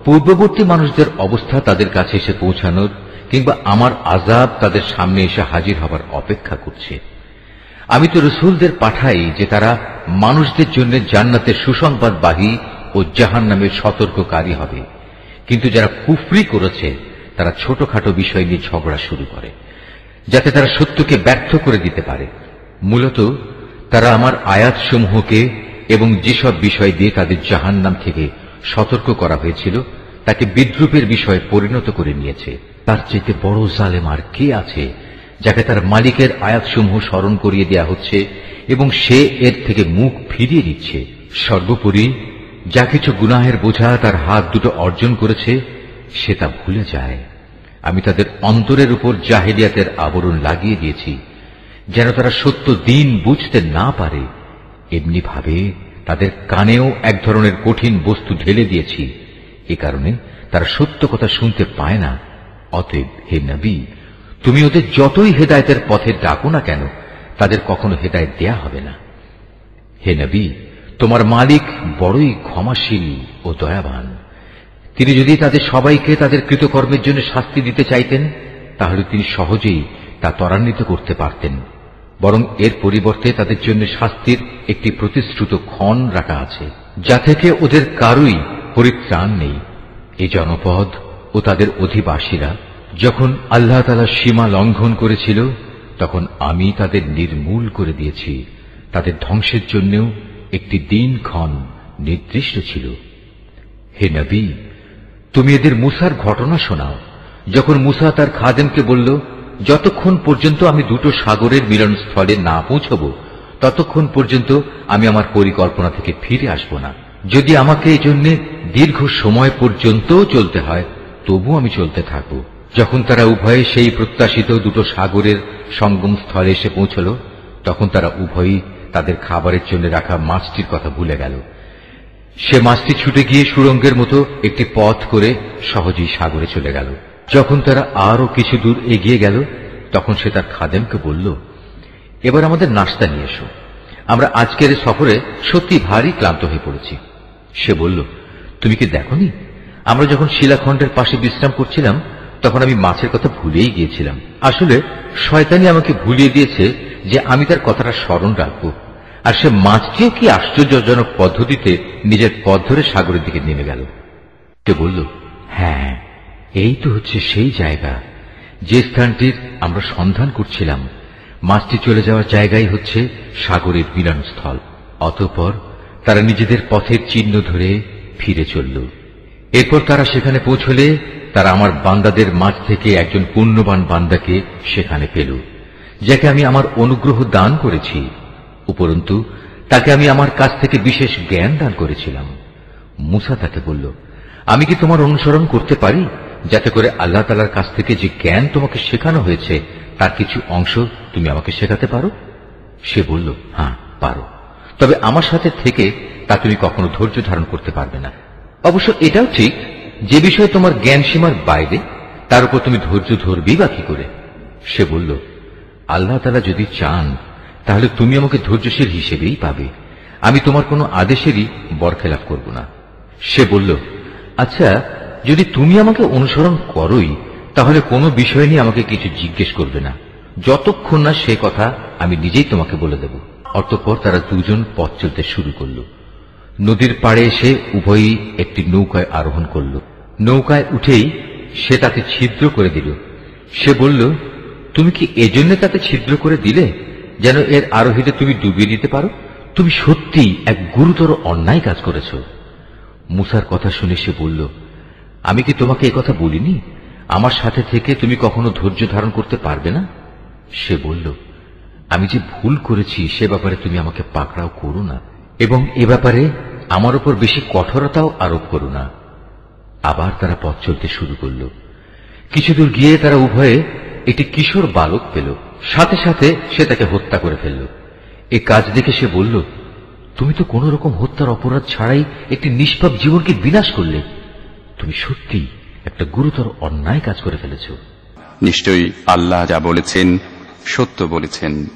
পূর্ববর্তী মানুষদের অবস্থা তাদের কাছে এসে পৌঁছানোর কিংবা আমার আযাব তাদের সামনে এসে হাজির হবার অপেক্ষা করছে। আমি তো রসুলদের পাঠাই যে তারা মানুষদের জন্য জান্নাতের সুসংবাদবাহী ও জাহান্নামের সতর্ককারী হবে, কিন্তু যারা কুফরি করেছে তারা ছোটখাটো বিষয় নিয়ে ঝগড়া শুরু করে, যাতে তারা সত্যকে ব্যর্থ করে দিতে পারে। মূলত তারা আমার আয়াতসমূহকে এবং যেসব বিষয় দিয়ে তাদের জাহান্নাম থেকে সতর্ক করা হয়েছিল তাকে বিদ্রূপের বিষয়ে পরিণত করে নিয়েছে। তার চাইতে বড় জালেম আর কে আছে, যাকে তার মালিকের আয়াতসমূহ স্মরণ করিয়ে দেয়া হচ্ছে এবং সে এর থেকে মুখ ফিরিয়ে দিচ্ছে। সর্বোপরি যা কিছু গুনাহের বোঝা তার হাত দুটো অর্জন করেছে, সে তা ভুলে যায়। আমি তাদের অন্তরের উপর জাহেলিয়াতের আবরণ লাগিয়ে দিয়েছি, যেন তারা সত্য দিন বুঝতে না পারে। এমনি ভাবে তাদের কানেও এক ধরনের কঠিন বস্তু ঢেলে দিয়েছি, এ কারণে তারা সত্য কথা শুনতে পায় না। অতএব হে নবী, তুমি ওদের যতই হেদায়েতের পথে ডাকো না কেন, তাদের কখনো হেদায়েত দেয়া হবে না। হে নবী, তোমার মালিক বড়ই ক্ষমাশীল ও দয়াবান। তিনি যদি তাদের সবাইকে তাদের কৃতকর্মের জন্য শাস্তি দিতে চাইতেন, তাহলে তিনি সহজেই তা ত্বরান্বিত করতে পারতেন। বরং এর পরিবর্তে তাদের জন্য শাস্তির একটি প্রতিশ্রুত ক্ষণ রাখা আছে, যা থেকে ওদের কারুই পরিত্রাণ নেই। এই জনপদ ও তাদের অধিবাসীরা যখন আল্লাহ তাআলার সীমা লঙ্ঘন করেছিল, তখন আমি তাদের নির্মূল করে দিয়েছি। তাদের ধ্বংসের জন্যও একটি দিনক্ষণ নির্দিষ্ট ছিল। হে নবী, তুমি এদের মূসার ঘটনা শোনাও। যখন মূসা তার খাদেমকে বলল, যতক্ষণ পর্যন্ত আমি দুটো সাগরের মিলনস্থলে না পৌঁছব, ততক্ষণ পর্যন্ত আমি আমার পরিকল্পনা থেকে ফিরে আসব না। যদি আমাকে এই জন্য দীর্ঘ সময় পর্যন্ত চলতে হয়, তবু আমি চলতে থাকব। যখন তারা উভয়ে সেই প্রত্যাশিত দুটো সাগরের সঙ্গম স্থলে এসে পৌঁছল, তখন তারা উভয়ই তাদের খাবারের জন্য রাখা মাছটির কথা ভুলে গেল। সে মাছটি ছুটে গিয়ে সুড়ঙ্গের মতো একটি পথ করে সহজেই সাগরে চলে গেল। যখন তারা আরো কিছু দূর এগিয়ে গেল, তখন সে তার খাদেমকে বলল, এবার আমাদের নাস্তা নিয়ে এসো। আমরা আজকের সফরে সত্যি ভারী ক্লান্ত হয়ে পড়েছি। সে বলল, তুমি কি দেখোনি, আমরা যখন শিলাখণ্ডের পাশে বিশ্রাম করছিলাম, তখন আমি মাছের কথা ভুলেই গিয়েছিলাম। আসলে শয়তানি আমাকে ভুলিয়ে দিয়েছে যে আমি তার কথাটা স্মরণ রাখবো। আর সে মাছটিও কি আশ্চর্যজনক পদ্ধতিতে নিজের পথ ধরে সাগরের দিকে নেমে গেল। সে বলল, হ্যাঁ, এই তো হচ্ছে সেই জায়গা যে স্থানটির আমরা সন্ধান করছিলাম। মাছটি চলে যাওয়ার জায়গাই হচ্ছে সাগরের মিলনস্থল। অতঃপর তারা নিজেদের পথের চিহ্ন ধরে ফিরে চলল। এরপর তারা সেখানে পৌঁছলে তারা আমার বান্দাদের মাঝ থেকে একজন পুণ্যবান বান্দাকে সেখানে পেল, যাকে আমি আমার অনুগ্রহ দান করেছি। উপরন্তু তাকে আমি আমার কাছ থেকে বিশেষ জ্ঞান দান করেছিলাম। মূসা তাকে বলল, আমি কি তোমার অনুসরণ করতে পারি, যাতে করে আল্লাহ তাআলার কাছ থেকে যে জ্ঞান তোমাকে শেখানো হয়েছে তার কিছু অংশ তুমি আমাকে শেখাতে পারো? সে বলল, হ্যাঁ পারো, তবে আমার সাথে থেকে তা তুমি কখনো ধৈর্য ধারণ করতে পারবে না। অবশ্য এটাও ঠিক, যে বিষয়ে তোমার জ্ঞান সীমার বাইরে, তার উপর তুমি ধৈর্য ধরবেই বা কি করে? সে বলল, আল্লাহ তাআলা যদি চান তাহলে তুমি আমাকে ধৈর্যশীল হিসেবেই পাবে। আমি তোমার কোনো আদেশেরই বরখেলাপ করব না। সে বলল, আচ্ছা, যদি তুমি আমাকে অনুসরণ করোই, তাহলে কোনো বিষয় নিয়ে আমাকে কিছু জিজ্ঞেস করবে না, যতক্ষণ না সে কথা আমি নিজেই তোমাকে বলে দেব। অতঃপর তারা দুজন পথ চলতে শুরু করল। নদীর পাড়ে এসে উভয়ই একটি নৌকায় আরোহণ করল। নৌকায় উঠেই সে তাতে ছিদ্র করে দিল। সে বলল, তুমি কি এজন্য তাতে ছিদ্র করে দিলে যেন এর আরোহীতে তুমি ডুবিয়ে দিতে পারো? তুমি সত্যিই এক গুরুতর অন্যায় কাজ করেছ। মূসার কথা শুনে সে বলল, আমি কি তোমাকে একথা বলিনি? আমার সাথে থেকে তুমি কখনো ধৈর্য ধারণ করতে পারবে না? সে বলল, আমি যে ভুল করেছি সে ব্যাপারে তুমি আমাকে পাকড়াও করো না, এবং এ ব্যাপারে আমার উপর বেশি কঠোরতাও আরোপ করো না। আবার তারা পথ চলতে শুরু করল। কিছুদূর গিয়ে তারা উভয়ে একটি কিশোর বালক পেল। সাথে সাথে সে তাকে হত্যা করে ফেলল। এ কাজ দেখে সে বলল, তুমি তো কোন রকম হত্যার অপরাধ ছাড়াই একটি নিষ্পাপ জীবনকে বিনাশ করলে। তুমি সত্যি একটা গুরুতর অন্যায় কাজ করে ফেলেছ। নিশ্চয়ই আল্লাহ যা বলেছেন সত্য বলেছেন।